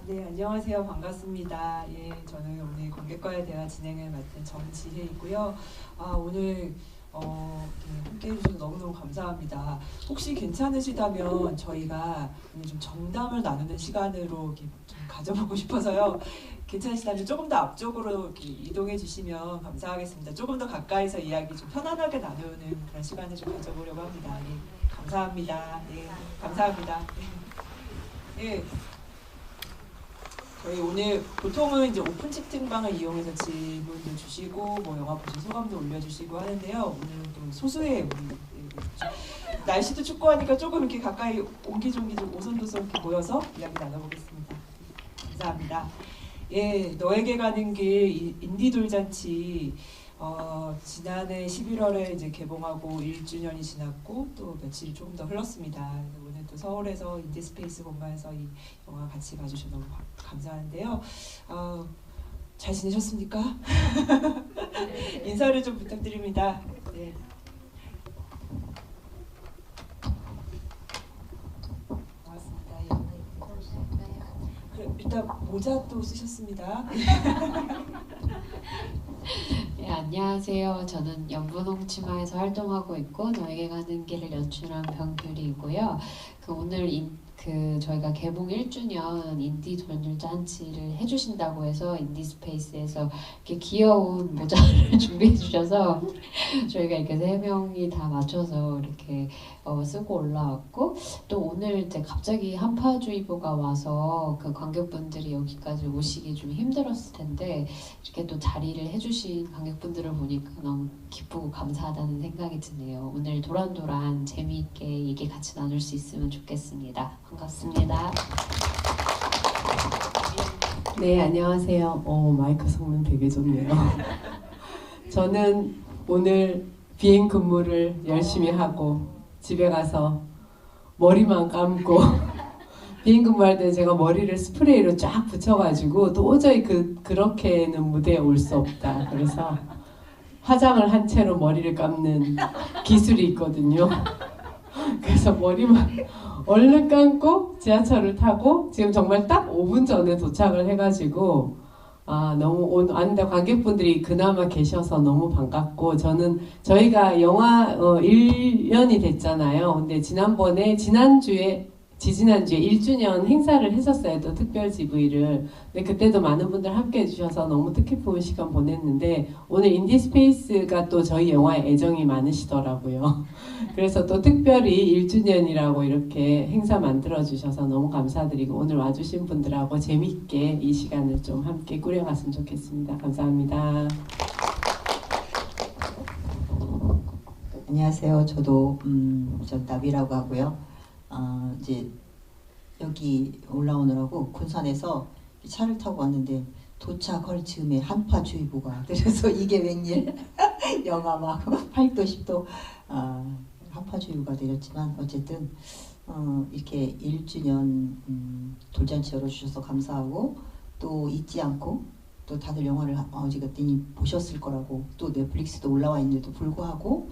네, 안녕하세요. 반갑습니다. 예, 저는 오늘 관객과의 대화 진행을 맡은 정지혜이고요. 오늘 함께 해주셔서 너무너무 감사합니다. 혹시 괜찮으시다면 저희가 오늘 좀 정담을 나누는 시간으로 좀 가져보고 싶어서요. 괜찮으시다면 조금 더 앞쪽으로 이동해 주시면 감사하겠습니다. 조금 더 가까이서 이야기 좀 편안하게 나누는 그런 시간을 좀 가져보려고 합니다. 예, 감사합니다. 예, 감사합니다. 예. 저희 오늘 보통은 이제 오픈 채팅방을 이용해서 질문도 주시고 뭐 영화 보신 소감도 올려주시고 하는데요. 오늘은 또 소수의 우리 날씨도 춥고 하니까 조금 이렇게 가까이 옹기종기 좀 오손도손 이렇게 모여서 이야기 나눠보겠습니다. 감사합니다. 예, 너에게 가는 길 인디 돌잔치 지난해 11월에 이제 개봉하고 1주년이 지났고 또 며칠이 조금 더 흘렀습니다. 오늘 또 서울에서 인디스페이스 공간에서 이 영화 같이 봐주셔서 너무 감사한데요. 잘 지내셨습니까? 인사를 좀 부탁드립니다. 네. 고맙습니다. 예. 일단 모자 또 쓰셨습니다. 네, 안녕하세요. 저는 연분홍치마에서 활동하고 있고 너에게 가는 길을 연출한 병규리이고요. 오늘 저희가 개봉 1주년 인디 돌잔치를 해주신다고 해서 인디스페이스에서 이렇게 귀여운 모자를 준비해 주셔서 저희가 이렇게 3명이 다 맞춰서 이렇게 쓰고 올라왔고, 또 오늘 이제 갑자기 한파주의보가 와서 그 관객분들이 여기까지 오시기 좀 힘들었을 텐데 이렇게 또 자리를 해주신 관객분들을 보니까 너무 기쁘고 감사하다는 생각이 드네요. 오늘 도란도란 재미있게 얘기 같이 나눌 수 있으면 좋겠습니다. 반갑습니다. 네, 안녕하세요. 마이크 성능 되게 좋네요. 저는 오늘 비행 근무를 열심히 하고 집에 가서 머리만 감고 비행 근무할 때 제가 머리를 스프레이로 쫙 붙여가지고 도저히 그렇게는 무대에 올 수 없다. 그래서 화장을 한 채로 머리를 감는 기술이 있거든요. 그래서 머리만 얼른 감고 지하철을 타고 지금 정말 딱 5분 전에 도착을 해가지고 너무 근데 관객분들이 그나마 계셔서 너무 반갑고, 저희가 영화 1년이 됐잖아요. 근데 지지난주에 1주년 행사를 했었어요. 또 특별 GV를. 근데 그때도 많은 분들 함께 해주셔서 너무 뜻깊은 시간 보냈는데, 오늘 인디스페이스가 또 저희 영화에 애정이 많으시더라고요. 그래서 또 특별히 1주년이라고 이렇게 행사 만들어주셔서 너무 감사드리고, 오늘 와주신 분들하고 재밌게 이 시간을 좀 함께 꾸려갔으면 좋겠습니다. 감사합니다. 안녕하세요. 저도 나비라고 하고요. 이제 여기 올라오느라고 군산에서 차를 타고 왔는데 도착할 즈음에 한파주의보가 그래서 이게 웬일 영하 막 8도 10도 한파주의보가 내렸지만 어쨌든 이렇게 1주년 돌잔치 열어주셔서 감사하고, 또 잊지 않고 또 다들 영화를 어지간히 보셨을 거라고, 또 넷플릭스도 올라와 있는데도 불구하고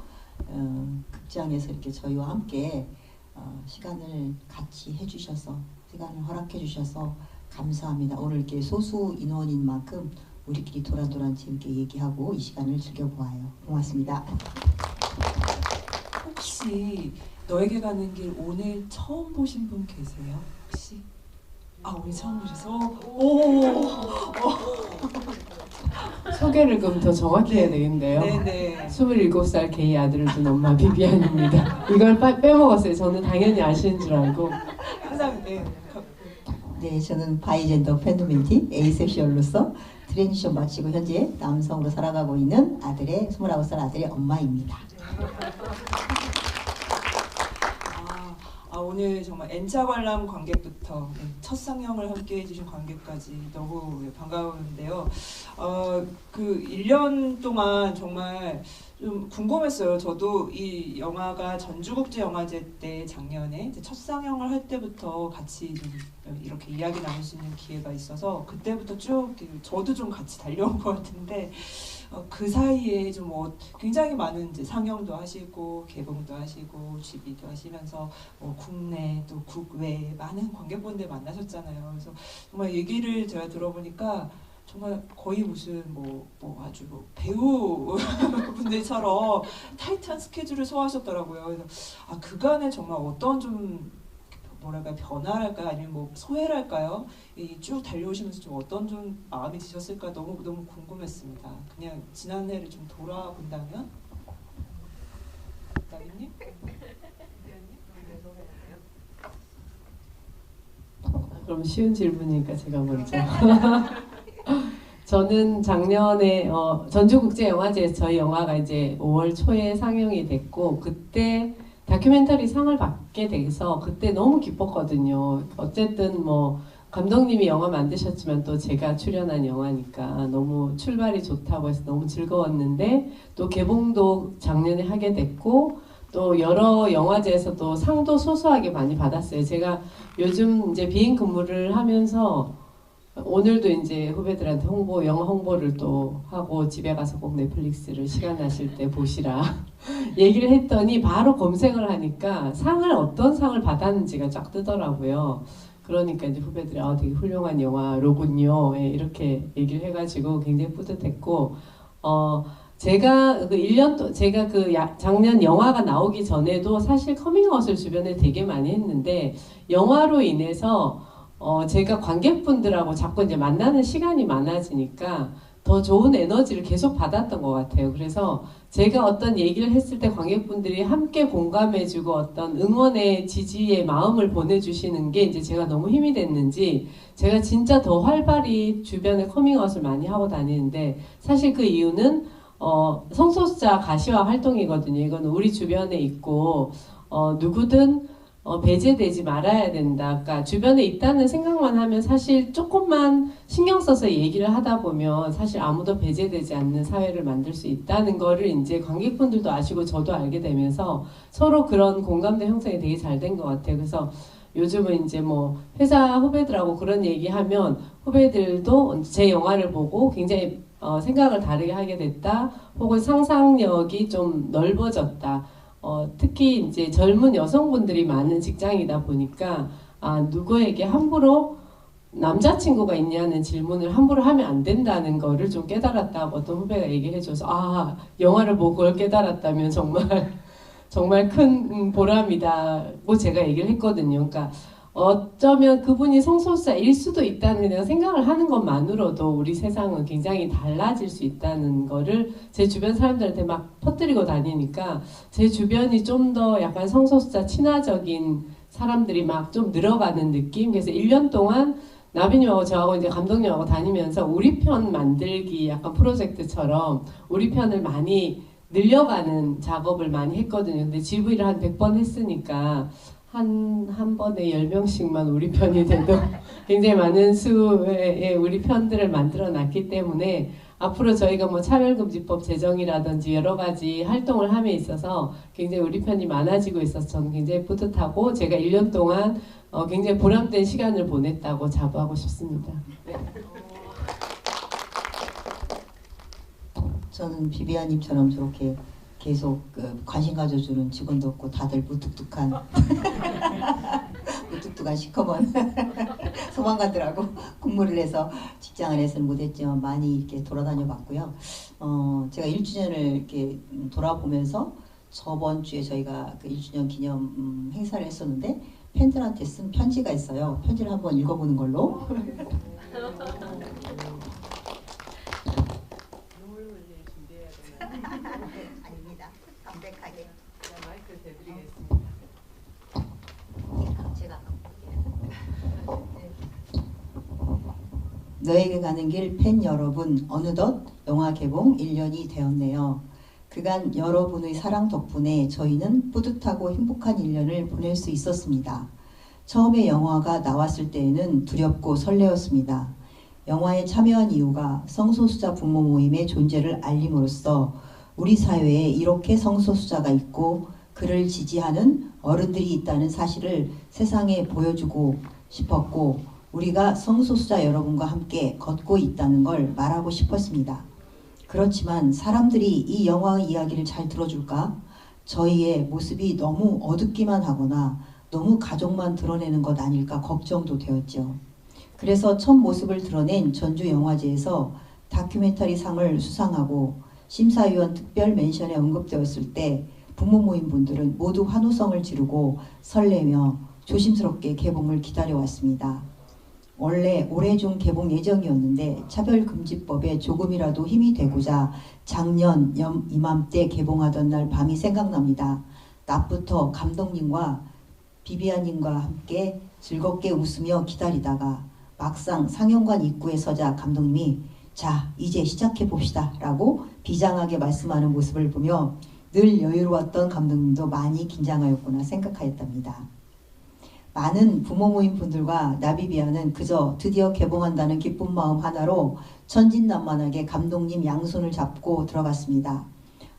극장에서 이렇게 저희와 함께 시간을 같이 해주셔서, 시간을 허락해 주셔서 감사합니다. 오늘 이렇게 소수 인원인 만큼 우리끼리 도란도란 재밌게 얘기하고 이 시간을 즐겨보아요. 고맙습니다. 혹시 너에게 가는 길 오늘 처음 보신 분 계세요? 혹시? 오늘 처음 보셔서? 소개를 그럼 더 정확히 해야 되겠는데요. 네네. 27살 게이 아들을 둔 엄마 비비안입니다. 이걸 빼먹었어요. 저는 당연히 아시는 줄 알고. 항상 네, 저는 바이젠더 팬더멘티 에이섹슈얼로서 트랜지션 마치고 현재 남성으로 살아가고 있는 29살 아들의 엄마입니다. 오늘 정말 N차 관람 관객부터 첫 상영을 함께 해주신 관객까지 너무 반가운데요. 그 1년 동안 정말 좀 궁금했어요. 저도 이 영화가 전주국제영화제 때 작년에 첫 상영을 할 때부터 같이 좀 이렇게 이야기 나눌 수 있는 기회가 있어서 그때부터 쭉 저도 좀 같이 달려온 것 같은데 그 사이에 좀 굉장히 많은 이제 상영도 하시고 개봉도 하시고 GV도 하시면서 국내 또 국외 많은 관객분들 만나셨잖아요. 그래서 정말 얘기를 제가 들어보니까 정말 거의 무슨 아주 배우 분들처럼 타이트한 스케줄을 소화하셨더라고요. 그래서 그간에 정말 어떤 좀 뭐랄까 변화랄까요? 아니면 소외랄까요? 쭉 달려오시면서 좀 어떤 좀 마음이 드셨을까 너무 궁금했습니다. 그냥 지난해를 좀 돌아본다면? 나비님? 그럼 쉬운 질문이니까 제가 먼저. 저는 작년에 전주국제영화제에서 저희 영화가 이제 5월 초에 상영이 됐고 그때 다큐멘터리 상을 받게 돼서 그때 너무 기뻤거든요. 어쨌든 감독님이 영화 만드셨지만 또 제가 출연한 영화니까 너무 출발이 좋다고 해서 너무 즐거웠는데 또 개봉도 작년에 하게 됐고 또 여러 영화제에서도 상도 소소하게 많이 받았어요. 제가 요즘 이제 비행 근무를 하면서 오늘도 이제 후배들한테 영화 홍보를 또 하고 집에 가서 꼭 넷플릭스를 시간 나실 때 보시라 얘기를 했더니 바로 검색을 하니까 어떤 상을 받았는지가 쫙 뜨더라고요. 그러니까 이제 후배들이 되게 훌륭한 영화로군요. 이렇게 얘기를 해가지고 굉장히 뿌듯했고 제가 작년 영화가 나오기 전에도 사실 커밍아웃을 주변에 되게 많이 했는데 영화로 인해서 제가 관객분들하고 자꾸 이제 만나는 시간이 많아지니까 더 좋은 에너지를 계속 받았던 것 같아요. 그래서 제가 어떤 얘기를 했을 때 관객분들이 함께 공감해주고 어떤 응원의 지지의 마음을 보내주시는 게 이제 제가 너무 힘이 됐는지 제가 진짜 더 활발히 주변에 커밍아웃을 많이 하고 다니는데 사실 그 이유는 성소수자 가시화 활동이거든요. 이건 우리 주변에 있고 누구든 배제되지 말아야 된다. 그러니까 주변에 있다는 생각만 하면 사실 조금만 신경 써서 얘기를 하다 보면 사실 아무도 배제되지 않는 사회를 만들 수 있다는 거를 이제 관객분들도 아시고 저도 알게 되면서 서로 그런 공감대 형성이 되게 잘 된 것 같아요. 그래서 요즘은 이제 회사 후배들하고 그런 얘기하면 후배들도 제 영화를 보고 굉장히 생각을 다르게 하게 됐다. 혹은 상상력이 좀 넓어졌다. 특히 이제 젊은 여성분들이 많은 직장이다 보니까 누구에게 함부로 남자친구가 있냐는 질문을 함부로 하면 안 된다는 거를 좀 깨달았다고 어떤 후배가 얘기를 해줘서 영화를 보고 그걸 깨달았다면 정말 큰 보람이다고 제가 얘기를 했거든요. 그러니까 어쩌면 그분이 성소수자일 수도 있다는 그냥 생각을 하는 것만으로도 우리 세상은 굉장히 달라질 수 있다는 거를 제 주변 사람들한테 막 퍼뜨리고 다니니까 제 주변이 좀 더 약간 성소수자 친화적인 사람들이 막 좀 늘어가는 느낌. 그래서 1년 동안 나비님하고 저하고 이제 감독님하고 다니면서 우리 편 만들기 약간 프로젝트처럼 우리 편을 많이 늘려가는 작업을 많이 했거든요. 근데 GV를 한 100번 했으니까 한 번에 10명씩만 우리 편이 돼도 굉장히 많은 수의 우리 편들을 만들어 놨기 때문에 앞으로 저희가 차별금지법 제정이라든지 여러 가지 활동을 함에 있어서 굉장히 우리 편이 많아지고 있어서 저는 굉장히 뿌듯하고 제가 1년 동안 굉장히 보람된 시간을 보냈다고 자부하고 싶습니다. 네. 저는 비비아님처럼 저렇게 계속 관심 가져주는 직원도 없고 다들 무뚝뚝한 시커먼 소방관들하고 근무를 해서 직장을 해서는 못했지만 많이 이렇게 돌아다녀 봤고요. 제가 1주년을 이렇게 돌아보면서 저번 주에 저희가 그 1주년 기념 행사를 했었는데 팬들한테 쓴 편지가 있어요. 편지를 한번 읽어보는 걸로. 아닙니다. 담백하게. 마이크 대드리겠습니다. 제가 너에게 가는 길 팬 여러분, 어느덧 영화 개봉 1년이 되었네요. 그간 여러분의 사랑 덕분에 저희는 뿌듯하고 행복한 1년을 보낼 수 있었습니다. 처음에 영화가 나왔을 때에는 두렵고 설레었습니다. 영화에 참여한 이유가 성소수자 부모 모임의 존재를 알림으로써 우리 사회에 이렇게 성소수자가 있고 그를 지지하는 어른들이 있다는 사실을 세상에 보여주고 싶었고 우리가 성소수자 여러분과 함께 걷고 있다는 걸 말하고 싶었습니다. 그렇지만 사람들이 이 영화의 이야기를 잘 들어줄까? 저희의 모습이 너무 어둡기만 하거나 너무 가족만 드러내는 것 아닐까 걱정도 되었죠. 그래서 첫 모습을 드러낸 전주영화제에서 다큐멘터리 상을 수상하고 심사위원 특별 멘션에 언급되었을 때 부모 모임 분들은 모두 환호성을 지르고 설레며 조심스럽게 개봉을 기다려왔습니다. 원래 올해 중 개봉 예정이었는데 차별금지법에 조금이라도 힘이 되고자 작년 이맘때 개봉하던 날 밤이 생각납니다. 낮부터 감독님과 비비안님과 함께 즐겁게 웃으며 기다리다가 막상 상영관 입구에 서자 감독님이 자 이제 시작해 봅시다 라고 비장하게 말씀하는 모습을 보며 늘 여유로웠던 감독님도 많이 긴장하였구나 생각하였답니다. 많은 부모 모임 분들과 나비비아는 그저 드디어 개봉한다는 기쁜 마음 하나로 천진난만하게 감독님 양손을 잡고 들어갔습니다.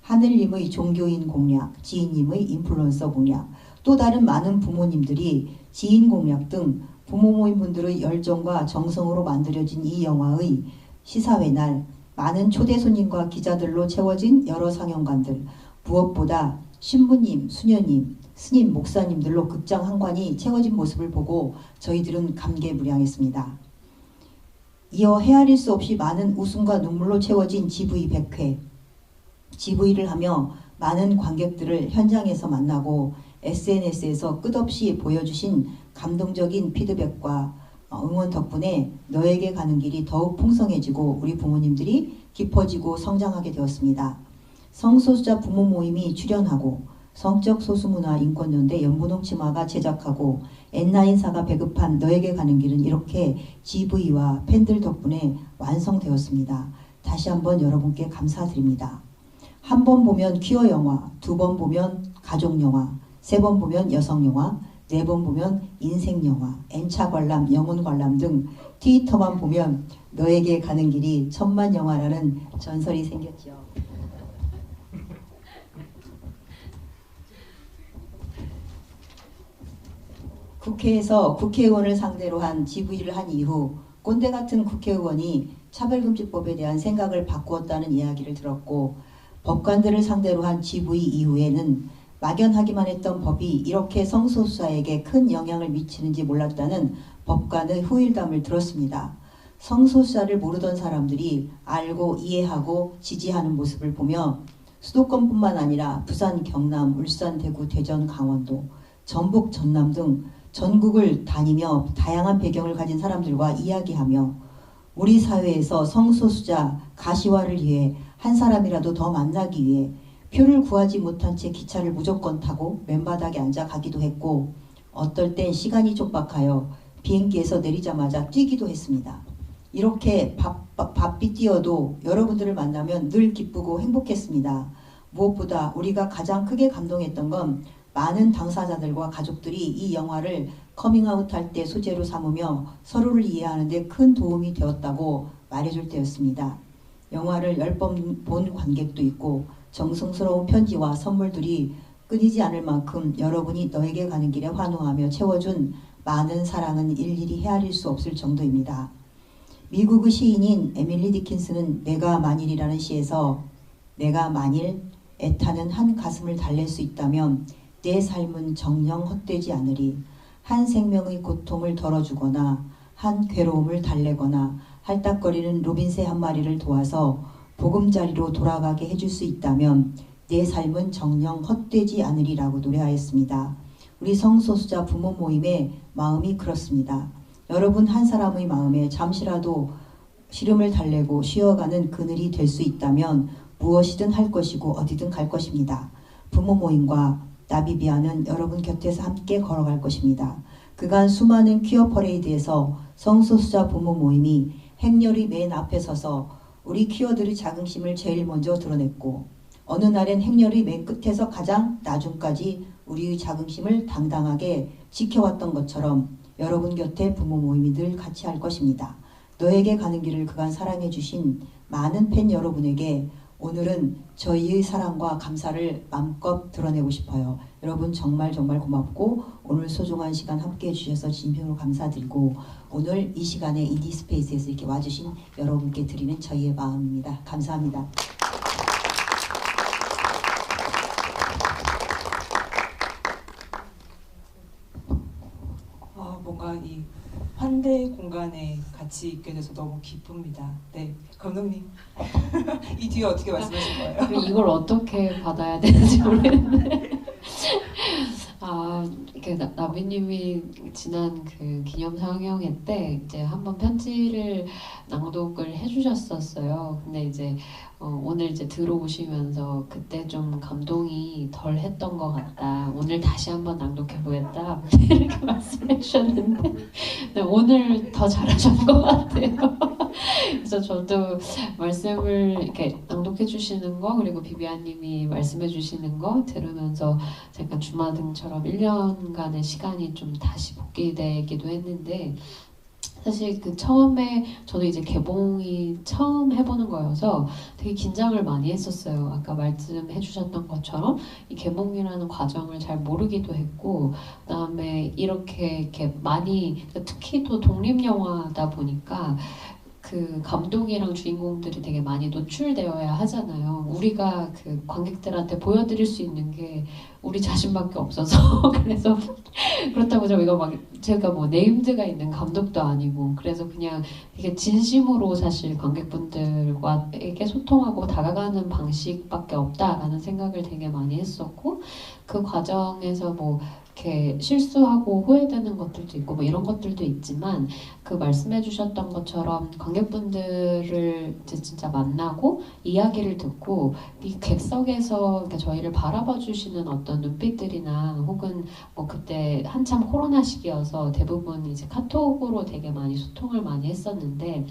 하늘님의 종교인 공략, 지인님의 인플루언서 공략, 또 다른 많은 부모님들이 지인 공략 등 부모 모임 분들의 열정과 정성으로 만들어진 이 영화의 시사회 날 많은 초대 손님과 기자들로 채워진 여러 상영관들, 무엇보다 신부님, 수녀님, 스님, 목사님들로 극장 한관이 채워진 모습을 보고 저희들은 감개무량했습니다. 이어 헤아릴 수 없이 많은 웃음과 눈물로 채워진 GV 100회. GV를 하며 많은 관객들을 현장에서 만나고 SNS에서 끝없이 보여주신 감동적인 피드백과 응원 덕분에 너에게 가는 길이 더욱 풍성해지고 우리 부모님들이 깊어지고 성장하게 되었습니다. 성소수자 부모 모임이 출연하고 성적 소수문화 인권연대 연분홍 치마가 제작하고 엔나인사가 배급한 너에게 가는 길은 이렇게 GV와 팬들 덕분에 완성되었습니다. 다시 한번 여러분께 감사드립니다. 한 번 보면 퀴어 영화, 두 번 보면 가족 영화, 세 번 보면 여성 영화, 네 번 보면 인생 영화, N차 관람, 영혼 관람 등 트위터만 보면 너에게 가는 길이 천만 영화라는 전설이 생겼죠. 국회에서 국회의원을 상대로 한 GV를 한 이후 꼰대 같은 국회의원이 차별금지법에 대한 생각을 바꾸었다는 이야기를 들었고 법관들을 상대로 한 GV 이후에는 막연하기만 했던 법이 이렇게 성소수자에게 큰 영향을 미치는지 몰랐다는 법관의 후일담을 들었습니다. 성소수자를 모르던 사람들이 알고 이해하고 지지하는 모습을 보며 수도권뿐만 아니라 부산, 경남, 울산, 대구, 대전, 강원도, 전북, 전남 등 전국을 다니며 다양한 배경을 가진 사람들과 이야기하며 우리 사회에서 성소수자 가시화를 위해 한 사람이라도 더 만나기 위해 표를 구하지 못한 채 기차를 무조건 타고 맨바닥에 앉아 가기도 했고 어떨 땐 시간이 촉박하여 비행기에서 내리자마자 뛰기도 했습니다. 이렇게 바삐 뛰어도 여러분들을 만나면 늘 기쁘고 행복했습니다. 무엇보다 우리가 가장 크게 감동했던 건 많은 당사자들과 가족들이 이 영화를 커밍아웃할 때 소재로 삼으며 서로를 이해하는 데 큰 도움이 되었다고 말해줄 때였습니다. 영화를 10번 본 관객도 있고 정성스러운 편지와 선물들이 끊이지 않을 만큼 여러분이 너에게 가는 길에 환호하며 채워준 많은 사랑은 일일이 헤아릴 수 없을 정도입니다. 미국의 시인인 에밀리 디킨스는 내가 만일이라는 시에서 내가 만일 애타는 한 가슴을 달랠 수 있다면 내 삶은 정녕 헛되지 않으리. 한 생명의 고통을 덜어주거나 한 괴로움을 달래거나 할딱거리는 로빈새 한 마리를 도와서 보금자리로 돌아가게 해줄 수 있다면 내 삶은 정녕 헛되지 않으리라고 노래하였습니다. 우리 성소수자 부모 모임의 마음이 그렇습니다. 여러분 한 사람의 마음에 잠시라도 시름을 달래고 쉬어가는 그늘이 될 수 있다면 무엇이든 할 것이고 어디든 갈 것입니다. 부모 모임과 나비비아는 여러분 곁에서 함께 걸어갈 것입니다. 그간 수많은 퀴어 퍼레이드에서 성소수자 부모 모임이 행렬이 맨 앞에 서서 우리 퀴어들의 자긍심을 제일 먼저 드러냈고 어느 날엔 행렬의 맨 끝에서 가장 나중까지 우리의 자긍심을 당당하게 지켜왔던 것처럼 여러분 곁에 부모 모임이 늘 같이 할 것입니다. 너에게 가는 길을 그간 사랑해 주신 많은 팬 여러분에게 오늘은 저희의 사랑과 감사를 마음껏 드러내고 싶어요. 여러분 정말 정말 고맙고 오늘 소중한 시간 함께해 주셔서 진심으로 감사드리고 오늘 이 시간에 인디스페이스에서 이렇게 와주신 여러분께 드리는 저희의 마음입니다. 감사합니다. 뭔가 이 환대 공간에 같이 있게 돼서 너무 기쁩니다. 네, 감독님. 이 뒤에 어떻게 말씀하실 거예요? 이걸 어떻게 받아야 되는지 모르겠는데. 이렇게 나비님이 지난 그 기념 상영회 때 이제 한번 편지를 낭독을 해주셨었어요. 근데 이제 오늘 이제 들어오시면서 그때 좀 감동이 덜 했던 것 같다. 오늘 다시 한번 낭독해 보겠다. 이렇게 말씀해 주셨는데 네, 오늘 더 잘하신 것 같아요. 그래서 저도 말씀을 이렇게 낭독해 주시는 거 그리고 비비안님이 말씀해 주시는 거 들으면서 잠깐 주마등처럼 1년간의 시간이 좀 다시 복귀되기도 했는데 사실 그 처음에 저도 이제 개봉이 처음 해보는 거여서 되게 긴장을 많이 했었어요. 아까 말씀해 주셨던 것처럼 이 개봉이라는 과정을 잘 모르기도 했고 그다음에 이렇게 많이 특히 또 독립영화다 보니까 그 감독이랑 주인공들이 되게 많이 노출되어야 하잖아요. 우리가 그 관객들한테 보여드릴 수 있는 게 우리 자신밖에 없어서 그래서 그렇다고 제가 뭐 네임드가 있는 감독도 아니고 그래서 그냥 되게 진심으로 사실 관객분들과에게 소통하고 다가가는 방식밖에 없다라는 생각을 되게 많이 했었고 그 과정에서 뭐 이렇게 실수하고 후회되는 것들도 있고 뭐 이런 것들도 있지만 그 말씀해 주셨던 것처럼 관객분들을 이제 진짜 만나고 이야기를 듣고 이 객석에서 이렇게 저희를 바라봐 주시는 어떤 눈빛들이나 혹은 뭐 그때 한참 코로나 시기여서 대부분 이제 카톡으로 되게 많이 소통을 많이 했었는데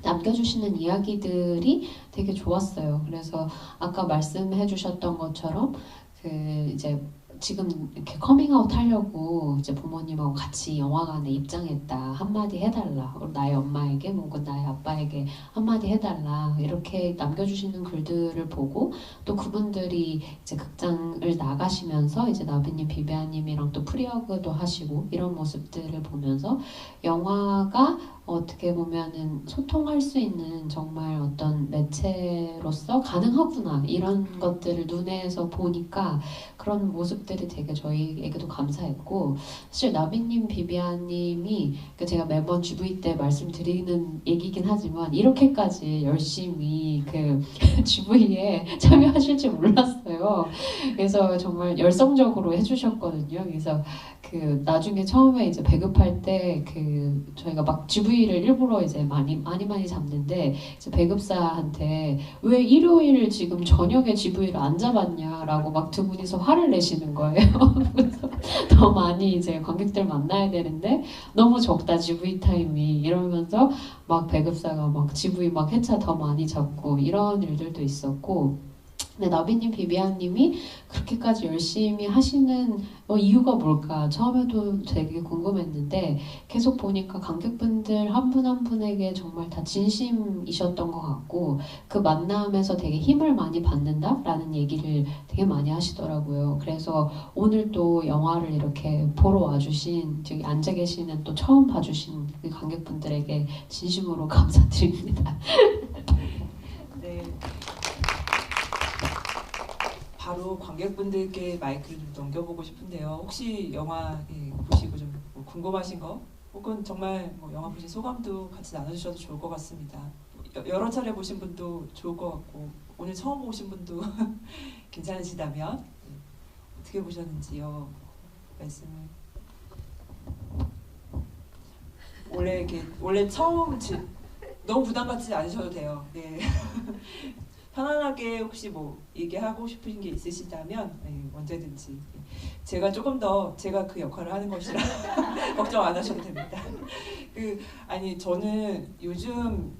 남겨주시는 이야기들이 되게 좋았어요. 그래서 아까 말씀해 주셨던 것처럼 그 이제 지금 이렇게 커밍아웃 하려고 이제 부모님하고 같이 영화관에 입장했다. 한마디 해달라. 나의 엄마에게 혹은 나의 아빠에게 한마디 해달라. 이렇게 남겨주시는 글들을 보고 또 그분들이 이제 극장을 나가시면서 이제 나비님, 비비아님이랑 또 프리허그도 하시고 이런 모습들을 보면서 영화가 어떻게 보면은 소통할 수 있는 정말 어떤 매체로서 가능하구나 이런 것들을 눈에서 보니까 그런 모습들이 되게 저희에게도 감사했고 사실 나비님, 비비아님이 제가 매번 GV 때 말씀드리는 얘기긴 하지만 이렇게까지 열심히 그 GV에 참여하실 줄 몰랐어요. 그래서 정말 열성적으로 해주셨거든요. 그래서 그 나중에 처음에 이제 배급할 때 그 저희가 막 GV를 일부러 이제 많이 잡는데 이제 배급사한테 왜 일요일 지금 저녁에 GV를 안 잡았냐라고 막 두 분이서 화를 내시는 거예요. 그래서 더 많이 이제 관객들 만나야 되는데 너무 적다 GV 타임이 이러면서 막 배급사가 막 GV 막 회차 더 많이 잡고 이런 일들도 있었고. 근데 나비님, 비비안님이 그렇게까지 열심히 하시는 이유가 뭘까 처음에도 되게 궁금했는데 계속 보니까 관객분들 한 분 한 분에게 정말 다 진심이셨던 것 같고 그 만남에서 되게 힘을 많이 받는다라는 얘기를 되게 많이 하시더라고요. 그래서 오늘 또 영화를 이렇게 보러 와주신 저기 앉아 계시는 또 처음 봐주신 그 관객분들에게 진심으로 감사드립니다. 네. 바로 관객분들께 마이크를 좀 넘겨보고 싶은데요. 혹시 영화 보시고 좀 궁금하신 거 혹은 정말 뭐 영화 보신 소감도 같이 나눠주셔도 좋을 것 같습니다. 여러 차례 보신 분도 좋을 것 같고 오늘 처음 보신 분도 괜찮으시다면 어떻게 보셨는지요? 말씀을 원래 처음 너무 부담 갖지 않으셔도 돼요. 네. 편안하게 혹시 뭐 얘기하고 싶은 게 있으시다면 언제든지 제가 조금 더 제가 그 역할을 하는 것이라 걱정 안 하셔도 됩니다. 아니 저는 요즘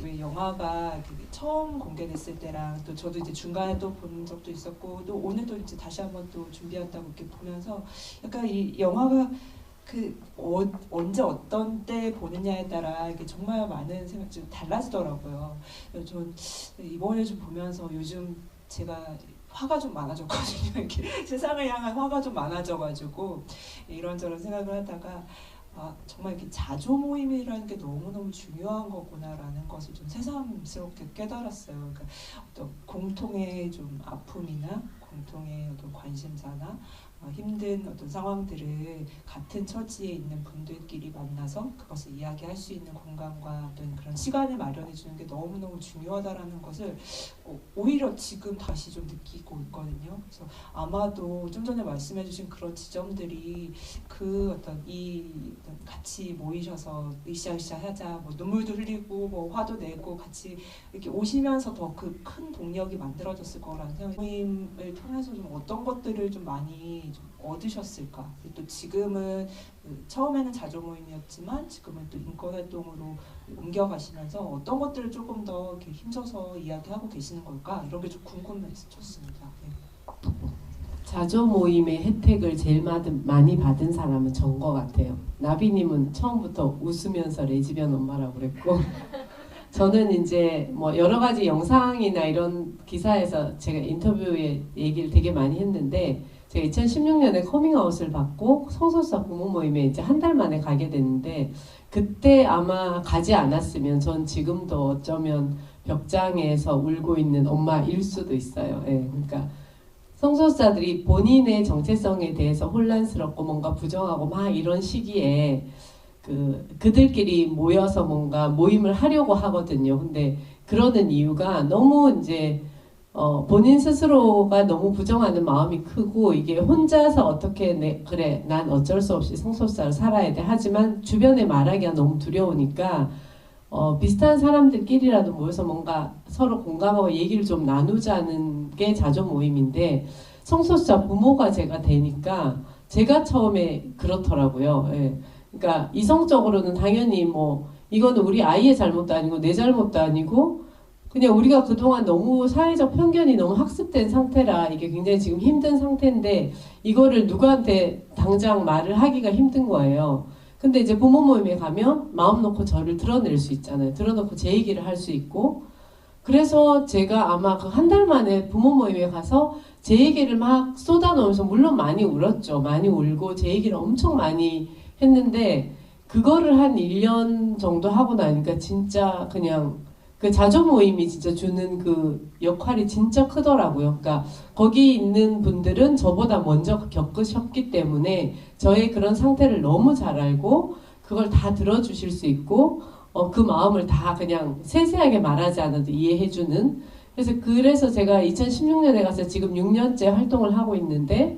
왜 영화가 처음 공개됐을 때랑 또 저도 이제 중간에 또 본 적도 있었고 또 오늘도 이제 다시 한번 또 준비한다고 이렇게 보면서 약간 이 영화가 언제 어떤 때 보느냐에 따라 이게 정말 많은 생각이 좀 달라지더라고요. 전 이번에 좀 보면서 요즘 제가 화가 좀 많아졌거든요. 이렇게 세상을 향한 화가 좀 많아져가지고 이런저런 생각을 하다가 정말 이렇게 자조 모임이라는 게 너무너무 중요한 거구나라는 것을 좀 새삼스럽게 깨달았어요. 그러니까 어떤 공통의 좀 아픔이나 공통의 어떤 관심사나 힘든 어떤 상황들을 같은 처지에 있는 분들끼리 만나서 그것을 이야기할 수 있는 공간과 어떤 그런 시간을 마련해 주는 게 너무너무 중요하다라는 것을 오히려 지금 다시 좀 느끼고 있거든요. 그래서 아마도 좀 전에 말씀해 주신 그런 지점들이 그 어떤 같이 모이셔서 으쌰으쌰 하자, 뭐 눈물도 흘리고 뭐 화도 내고 같이 이렇게 오시면서 더 그 큰 동력이 만들어졌을 거라는 생각이 모임을 통해서 좀 어떤 것들을 좀 많이 좀 얻으셨을까. 또 지금은 처음에는 자조 모임이었지만 지금은 또 인권 활동으로 옮겨가시면서 어떤 것들을 조금 더 이렇게 힘줘서 이야기하고 계시는 걸까, 이런 게 좀 궁금해졌습니다. 네. 자조 모임의 혜택을 제일 많이 받은 사람은 전 것 같아요. 나비님은 처음부터 웃으면서 레즈비언 엄마라고 그랬고 저는 이제 뭐 여러 가지 영상이나 이런 기사에서 제가 인터뷰에 얘기를 되게 많이 했는데, 제가 2016년에 커밍아웃을 받고 성소수자 부모 모임에 이제 한 달 만에 가게 됐는데, 그때 아마 가지 않았으면 전 지금도 어쩌면 벽장에서 울고 있는 엄마일 수도 있어요. 예, 그러니까 성소수자들이 본인의 정체성에 대해서 혼란스럽고 뭔가 부정하고 막 이런 시기에 그들끼리 모여서 뭔가 모임을 하려고 하거든요. 근데 그러는 이유가 너무 이제 본인 스스로가 너무 부정하는 마음이 크고, 이게 혼자서 어떻게 그래 난 어쩔 수 없이 성소수자로 살아야 돼 하지만 주변에 말하기가 너무 두려우니까 비슷한 사람들끼리라도 모여서 뭔가 서로 공감하고 얘기를 좀 나누자는 게 자조 모임인데, 성소수자 부모가 제가 되니까 제가 처음에 그렇더라고요. 예. 그러니까 이성적으로는 당연히 뭐 이거는 우리 아이의 잘못도 아니고 내 잘못도 아니고 그냥 우리가 그동안 너무 사회적 편견이 너무 학습된 상태라 이게 굉장히 지금 힘든 상태인데 이거를 누구한테 당장 말을 하기가 힘든 거예요. 근데 이제 부모 모임에 가면 마음 놓고 저를 드러낼 수 있잖아요. 드러놓고 제 얘기를 할 수 있고, 그래서 제가 아마 그 한 달 만에 부모 모임에 가서 제 얘기를 막 쏟아놓으면서, 물론 많이 울었죠. 많이 울고 제 얘기를 엄청 많이 했는데, 그거를 한 1년 정도 하고 나니까 진짜 그냥 그 자조 모임이 진짜 주는 그 역할이 진짜 크더라고요. 그러니까 거기 있는 분들은 저보다 먼저 겪으셨기 때문에 저의 그런 상태를 너무 잘 알고 그걸 다 들어주실 수 있고 그 마음을 다 그냥 세세하게 말하지 않아도 이해해주는, 그래서 제가 2016년에 가서 지금 6년째 활동을 하고 있는데,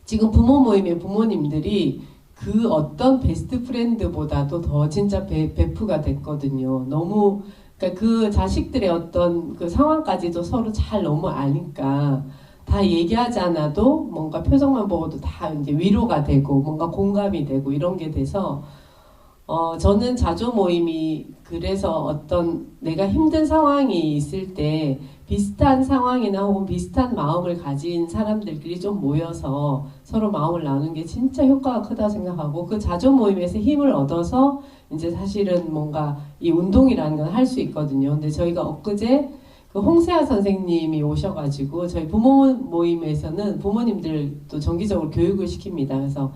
지금 부모 모임의 부모님들이 그 어떤 베스트 프렌드보다도 더 진짜 베프가 됐거든요. 너무, 그러니까 그 자식들의 어떤 그 상황까지도 서로 잘 너무 아니까 다 얘기하지 않아도 뭔가 표정만 보고도 다 이제 위로가 되고 뭔가 공감이 되고 이런 게 돼서 저는 자조 모임이 그래서 어떤 내가 힘든 상황이 있을 때 비슷한 상황이나 혹은 비슷한 마음을 가진 사람들끼리 좀 모여서 서로 마음을 나누는 게 진짜 효과가 크다 생각하고, 그 자조 모임에서 힘을 얻어서 이제 사실은 뭔가 이 운동이라는 건 할 수 있거든요. 근데 저희가 엊그제 그 홍세아 선생님이 오셔가지고 저희 부모 모임에서는 부모님들도 정기적으로 교육을 시킵니다. 그래서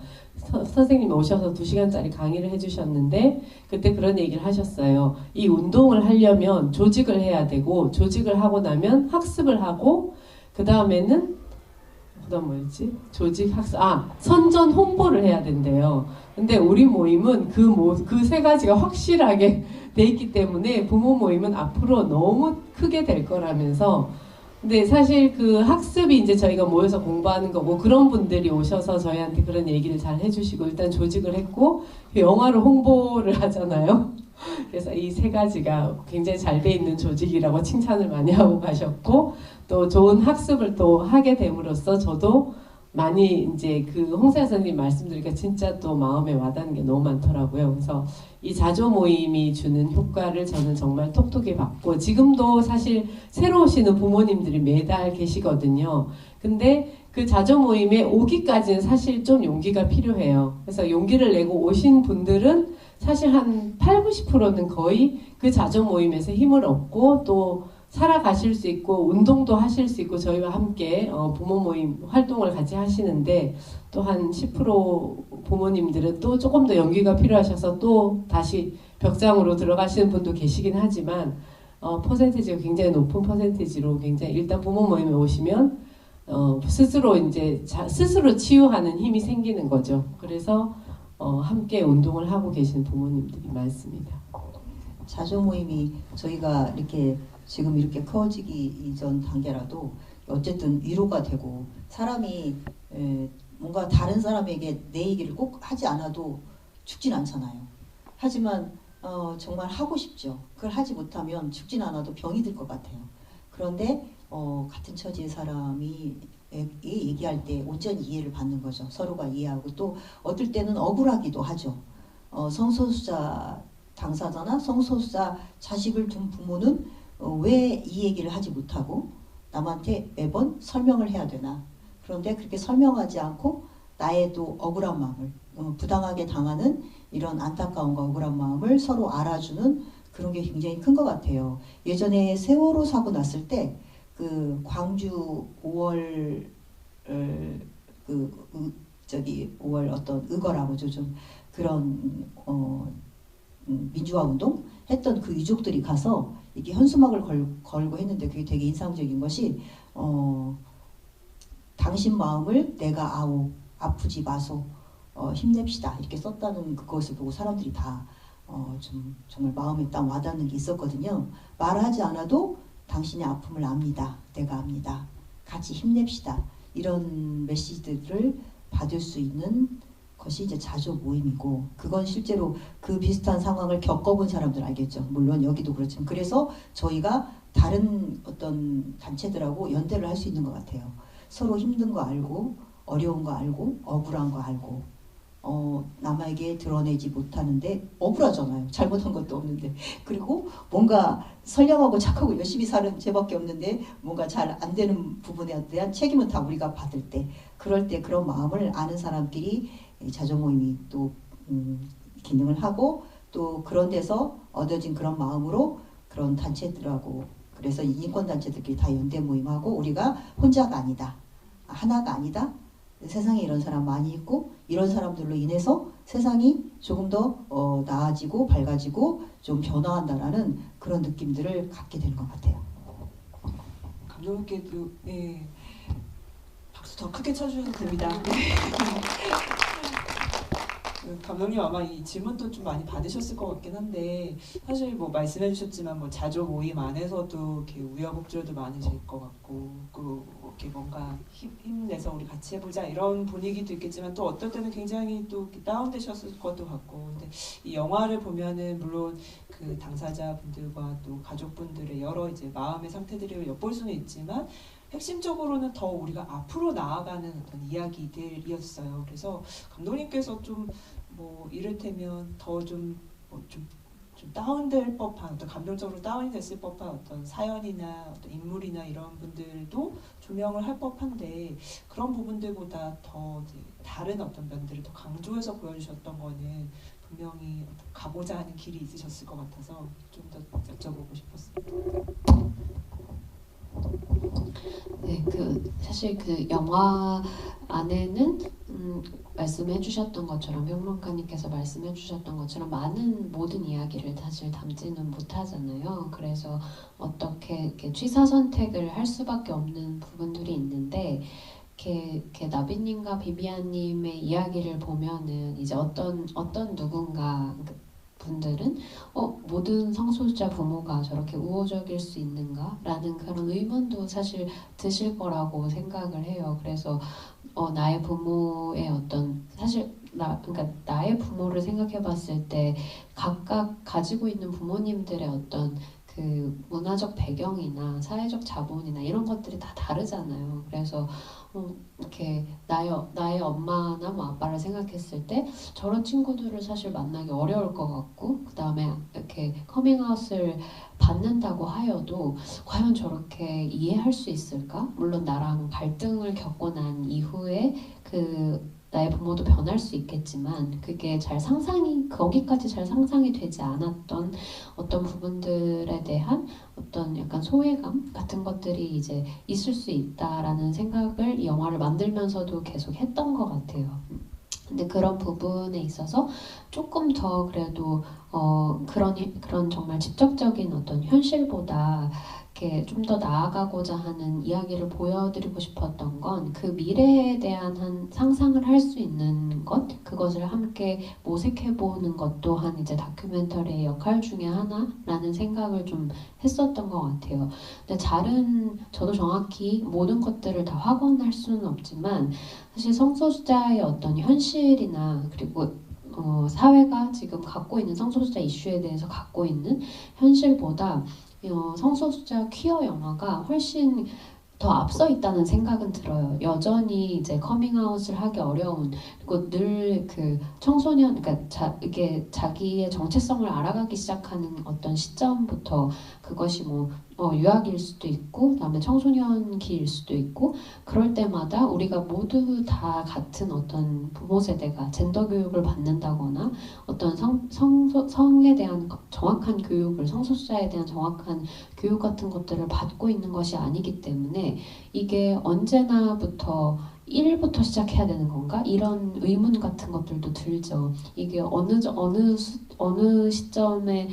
선생님이 오셔서 2시간짜리 강의를 해주셨는데 그때 그런 얘기를 하셨어요. 이 운동을 하려면 조직을 해야 되고, 조직을 하고 나면 학습을 하고, 그 다음에는 그다음 뭐였지? 조직 학습, 선전 홍보를 해야 된대요. 근데 우리 모임은 그 세 가지가 확실하게 돼 있기 때문에 부모 모임은 앞으로 너무 크게 될 거라면서. 근데 사실 그 학습이 이제 저희가 모여서 공부하는 거고, 그런 분들이 오셔서 저희한테 그런 얘기를 잘 해주시고, 일단 조직을 했고 영화로 홍보를 하잖아요. 그래서 이 세 가지가 굉장히 잘 돼 있는 조직이라고 칭찬을 많이 하고 가셨고, 또 좋은 학습을 또 하게 됨으로써 저도 많이 이제 그 홍사 선생님 말씀 드리니까 진짜 또 마음에 와닿는 게 너무 많더라고요. 그래서 이 자조 모임이 주는 효과를 저는 정말 톡톡히 받고 지금도 사실 새로 오시는 부모님들이 매달 계시거든요. 근데 그 자조 모임에 오기까지는 사실 좀 용기가 필요해요. 그래서 용기를 내고 오신 분들은 사실 한 80~90%는 거의 그 자조 모임에서 힘을 얻고 또 살아가실 수 있고 운동도 하실 수 있고 저희와 함께 부모 모임 활동을 같이 하시는데 또 한 10% 부모님들은 또 조금 더 용기가 필요하셔서 또 다시 벽장으로 들어가시는 분도 계시긴 하지만 퍼센테이지가 굉장히 높은 퍼센테이지로 굉장히 일단 부모 모임에 오시면 스스로 이제 스스로 치유하는 힘이 생기는 거죠. 그래서 함께 운동을 하고 계시는 부모님들이 많습니다. 자조 모임이 저희가 이렇게 지금 이렇게 커지기 이전 단계라도 어쨌든 위로가 되고 사람이 뭔가 다른 사람에게 내 얘기를 꼭 하지 않아도 죽진 않잖아요. 하지만 정말 하고 싶죠. 그걸 하지 못하면 죽진 않아도 병이 들 것 같아요. 그런데 같은 처지의 사람이 얘기할 때 온전히 이해를 받는 거죠. 서로가 이해하고 또 어떨 때는 억울하기도 하죠. 성소수자 당사자나 성소수자 자식을 둔 부모는 왜 이 얘기를 하지 못하고 남한테 매번 설명을 해야 되나. 그런데 그렇게 설명하지 않고 나의 또 억울한 마음을 부당하게 당하는 이런 안타까움과 억울한 마음을 서로 알아주는 그런 게 굉장히 큰 것 같아요. 예전에 세월호 사고 났을 때 그 광주 5월 5월 어떤 의거라고 좀 그런 민주화 운동 했던 그 유족들이 가서 이렇게 현수막을 걸고 했는데 그게 되게 인상적인 것이 당신 마음을 내가 아오 아프지 마소 힘냅시다 이렇게 썼다는 그것을 보고 사람들이 다 좀 정말 마음에 딱 와닿는 게 있었거든요. 말하지 않아도 당신의 아픔을 압니다. 내가 압니다. 같이 힘냅시다. 이런 메시지들을 받을 수 있는 것이 이제 자조 모임이고 그건 실제로 그 비슷한 상황을 겪어본 사람들 알겠죠. 물론 여기도 그렇지만 그래서 저희가 다른 어떤 단체들하고 연대를 할 수 있는 것 같아요. 서로 힘든 거 알고 어려운 거 알고 억울한 거 알고 남에게 드러내지 못하는데 억울하잖아요. 잘못한 것도 없는데 그리고 뭔가 선량하고 착하고 열심히 사는 죄밖에 없는데 뭔가 잘 안 되는 부분에 대한 책임은 다 우리가 받을 때 그럴 때 그런 마음을 아는 사람끼리 자조 모임이 또 기능을 하고 또 그런 데서 얻어진 그런 마음으로 그런 단체들하고 그래서 인권 단체들끼리 다 연대 모임하고 우리가 혼자가 아니다. 하나가 아니다. 세상에 이런 사람 많이 있고 이런 사람들로 인해서 세상이 조금 더 나아지고 밝아지고 좀 변화한다라는 그런 느낌들을 갖게 되는 것 같아요. 감독님께도 네, 박수 더 크게 쳐주셔도 됩니다. 감독님 아마 이 질문도 좀 많이 받으셨을 것 같긴 한데 사실 뭐 말씀해 주셨지만 뭐 자조 모임 안에서도 이렇게 우여곡절도 많으실 것 같고 이렇게 뭔가 힘내서 우리 같이 해보자 이런 분위기도 있겠지만 또 어떨 때는 굉장히 또 다운되셨을 것도 같고 근데 이 영화를 보면은 물론 그 당사자분들과 또 가족분들의 여러 이제 마음의 상태들을 엿볼 수는 있지만 핵심적으로는 더 우리가 앞으로 나아가는 어떤 이야기들이었어요. 그래서 감독님께서 좀 뭐 이를테면 더 좀 다운될 법한 어떤 감정적으로 다운이 됐을 법한 어떤 사연이나 어떤 인물이나 이런 분들도 조명을 할 법한데 그런 부분들보다 더 이제 다른 어떤 면들을 더 강조해서 보여주셨던 거는 분명히 가고자 하는 길이 있으셨을 것 같아서 좀 더 여쭤보고 싶었습니다. 네, 사실 그 영화 안에는 말씀해주셨던 것처럼 평론가님께서 말씀해주셨던 것처럼 모든 이야기를 사실 담지는 못하잖아요. 그래서 어떻게 이렇게 취사 선택을 할 수밖에 없는 부분들이 있는데 이렇게 나비님과 비비안님의 이야기를 보면은 이제 어떤 누군가 분들은 모든 성소수자 부모가 저렇게 우호적일 수 있는가? 라는 그런 의문도 사실 드실 거라고 생각을 해요. 그래서 나의 부모의 사실 그러니까 나의 부모를 생각해 봤을 때 각각 가지고 있는 부모님들의 어떤 그 문화적 배경이나 사회적 자본이나 이런 것들이 다 다르잖아요. 그래서 이렇게 나의 엄마나 뭐 아빠를 생각했을 때 저런 친구들을 사실 만나기 어려울 것 같고, 그 다음에 이렇게 커밍아웃을 받는다고 하여도 과연 저렇게 이해할 수 있을까? 물론 나랑 갈등을 겪고 난 이후에 나의 부모도 변할 수 있겠지만 그게 거기까지 잘 상상이 되지 않았던 어떤 부분들에 대한 어떤 약간 소외감 같은 것들이 이제 있을 수 있다라는 생각을 이 영화를 만들면서도 계속 했던 것 같아요. 근데 그런 부분에 있어서 조금 더 그래도 그런 정말 직접적인 어떤 현실보다 이렇게 좀 더 나아가고자 하는 이야기를 보여드리고 싶었던 건 그 미래에 대한 한 상상을 할 수 있는 것, 그것을 함께 모색해보는 것 또한 이제 다큐멘터리의 역할 중에 하나라는 생각을 좀 했었던 것 같아요. 근데 저도 정확히 모든 것들을 다 확언할 수는 없지만 사실 성소수자의 어떤 현실이나 그리고 사회가 지금 갖고 있는 성소수자 이슈에 대해서 갖고 있는 현실보다 성소수자 퀴어 영화가 훨씬 더 앞서 있다는 생각은 들어요. 여전히 이제 커밍아웃을 하기 어려운, 그리고 늘 그 청소년, 그러니까 이게 자기의 정체성을 알아가기 시작하는 어떤 시점부터 그것이 뭐 유아기일 수도 있고, 그다음에 청소년기일 수도 있고, 그럴 때마다 우리가 모두 다 같은 어떤 부모 세대가 젠더 교육을 받는다거나 어떤 성에 대한 정확한 교육을, 성소수자에 대한 정확한 교육 같은 것들을 받고 있는 것이 아니기 때문에 이게 언제나부터 1부터 시작해야 되는 건가? 이런 의문 같은 것들도 들죠. 이게 어느 시점에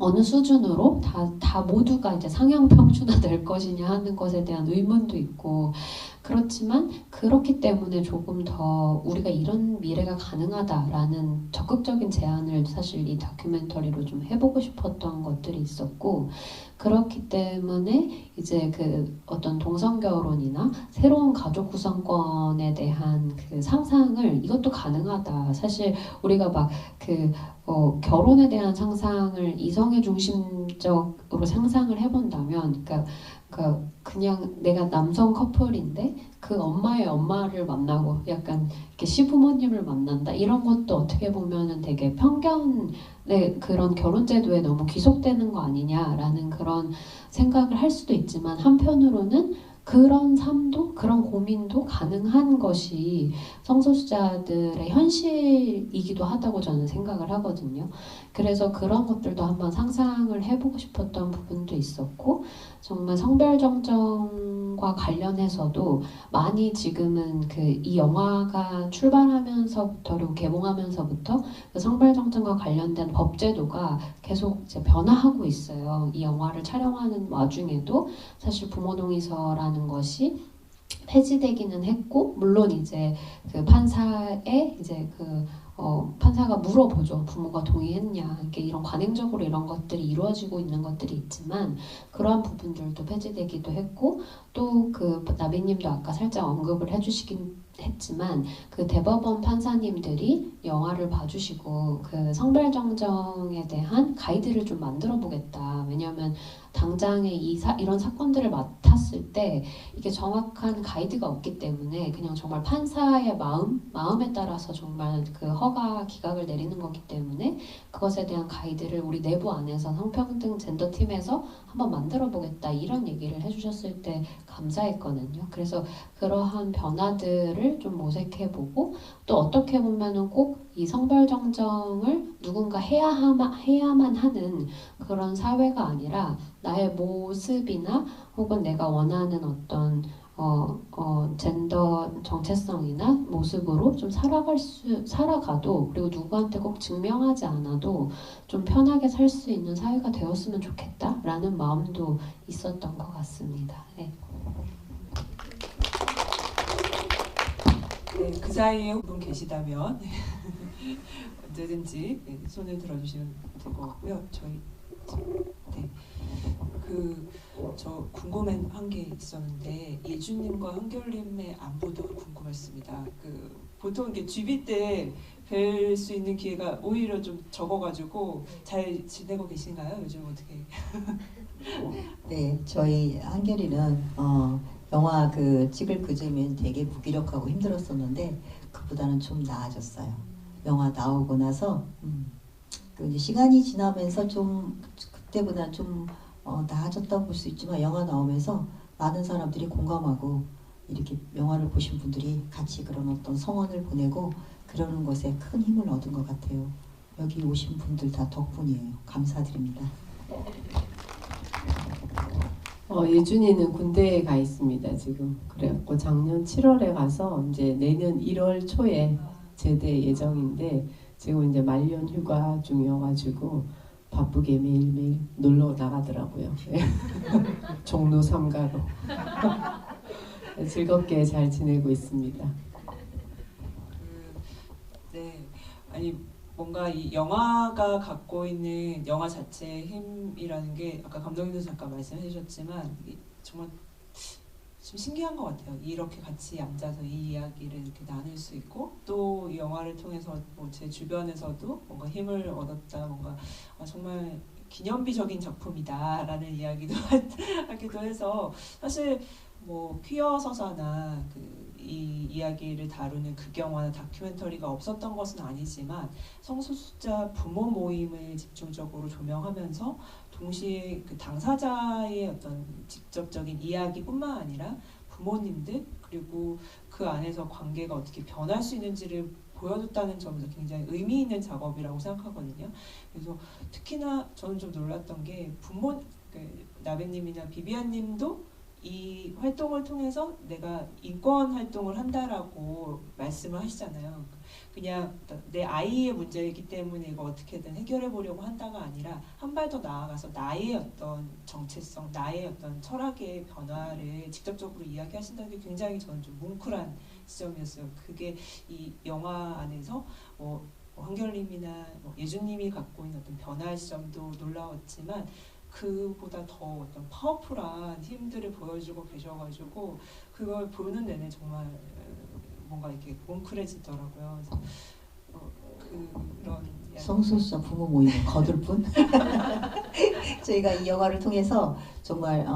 어느 수준으로 다 모두가 이제 상향 평준화될 것이냐 하는 것에 대한 의문도 있고, 그렇지만 그렇기 때문에 조금 더 우리가 이런 미래가 가능하다라는 적극적인 제안을 사실 이 다큐멘터리로 좀 해보고 싶었던 것들이 있었고, 그렇기 때문에 이제 그 어떤 동성 결혼이나 새로운 가족 구성권에 대한 그 상상을, 이것도 가능하다. 사실 우리가 막 결혼에 대한 상상을 이성의 중심적으로 상상을 해본다면, 그냥 내가 남성 커플인데 그 엄마의 엄마를 만나고 약간 이렇게 시부모님을 만난다, 이런 것도 어떻게 보면은 되게 편견의 그런 결혼 제도에 너무 귀속되는 거 아니냐라는 그런 생각을 할 수도 있지만, 한편으로는 그런 삶도, 그런 고민도 가능한 것이 성소수자들의 현실이기도 하다고 저는 생각을 하거든요. 그래서 그런 것들도 한번 상상을 해보고 싶었던 부분도 있었고, 정말 성별정정과 관련해서도 많이 지금은 이 영화가 출발하면서부터 그리고 개봉하면서부터 그 성별정정과 관련된 법제도가 계속 이제 변화하고 있어요. 이 영화를 촬영하는 와중에도 사실 부모동의서라는 것이 폐지되기는 했고, 물론 이제 그 판사의 이제 판사가 물어보죠. 부모가 동의했냐. 이렇게 이런 관행적으로 이런 것들이 이루어지고 있는 것들이 있지만, 그러한 부분들도 폐지되기도 했고, 또 나비님도 아까 살짝 언급을 해주시긴 했지만, 그 대법원 판사님들이 영화를 봐주시고 그 성별정정에 대한 가이드를 좀 만들어 보겠다. 왜냐하면 당장에 이런 사건들을 맡았을 때 이게 정확한 가이드가 없기 때문에 그냥 정말 판사의 마음에 따라서 정말 그 허가 기각을 내리는 거기 때문에, 그것에 대한 가이드를 우리 내부 안에서 성평등 젠더팀에서 한번 만들어 보겠다, 이런 얘기를 해주셨을 때 감사했거든요. 그래서 그러한 변화들을 좀 모색해보고, 또 어떻게 보면은 꼭 이 성별정정을 누군가 해야만 하는 그런 사회가 아니라 나의 모습이나 혹은 내가 원하는 어떤 젠더 정체성이나 모습으로 좀 살아가도, 그리고 누구한테 꼭 증명하지 않아도 좀 편하게 살 수 있는 사회가 되었으면 좋겠다라는 마음도 있었던 것 같습니다. 네. 네, 그 사이에 분 계시다면 언제든지 손을 들어주시면 될 것 같고요. 저 궁금한 게 있었는데, 예주님과 한결님의 안부도 궁금했습니다. 보통 이렇게 GV 때 뵐 수 있는 기회가 오히려 좀 적어가지고 잘 지내고 계신가요? 요즘 어떻게? 네, 저희 한결이는 영화 찍을 그쯤엔 되게 무기력하고 힘들었었는데 그보다는 좀 나아졌어요. 영화 나오고 나서 이제 시간이 지나면서 좀 그때보다 좀 나아졌다고 볼 수 있지만 영화 나오면서 많은 사람들이 공감하고 이렇게 영화를 보신 분들이 같이 그런 어떤 성원을 보내고 그러는 것에 큰 힘을 얻은 것 같아요. 여기 오신 분들 다 덕분이에요. 감사드립니다. 예준이는 군대에 가 있습니다 지금. 그래갖고 작년 7월에 가서 이제 내년 1월 초에 제대 예정인데 지금 이제 말년 휴가 중이어가지고 바쁘게 매일매일 놀러 나가더라고요. 종로 3가로 즐겁게 잘 지내고 있습니다. 네, 아니 뭔가 이 영화가 갖고 있는 영화 자체의 힘이라는 게 아까 감독님도 잠깐 말씀해 주셨지만 이게 정말 좀 신기한 것 같아요. 이렇게 같이 앉아서 이 이야기를 이렇게 나눌 수 있고 또 이 영화를 통해서 뭐 제 주변에서도 뭔가 힘을 얻었다, 뭔가 정말 기념비적인 작품이다라는 이야기도 하기도 해서 사실 뭐 퀴어 서사나 이 이야기를 다루는 극영화나 다큐멘터리가 없었던 것은 아니지만 성소수자 부모 모임을 집중적으로 조명하면서 동시에 그 당사자의 어떤 직접적인 이야기뿐만 아니라 부모님들 그리고 그 안에서 관계가 어떻게 변할 수 있는지를 보여줬다는 점에서 굉장히 의미 있는 작업이라고 생각하거든요. 그래서 특히나 저는 좀 놀랐던 게 나베님이나 비비안님도 이 활동을 통해서 내가 인권 활동을 한다라고 말씀을 하시잖아요. 그냥 내 아이의 문제이기 때문에 이거 어떻게든 해결해 보려고 한다가 아니라 한 발 더 나아가서 나의 어떤 정체성, 나의 어떤 철학의 변화를 직접적으로 이야기하신다는 게 굉장히 저는 좀 뭉클한 지점이었어요. 그게 이 영화 안에서 한결님이나 예준님이 갖고 있는 어떤 변화의 지점도 놀라웠지만 그보다 더 어떤 파워풀한 힘들을 보여주고 계셔가지고 그걸 보는 내내 정말 뭔가 이렇게 뭉클해지더라고요. 그래서 그런 성소수자 부모 모임을 거둘 뿐. 저희가 이 영화를 통해서 정말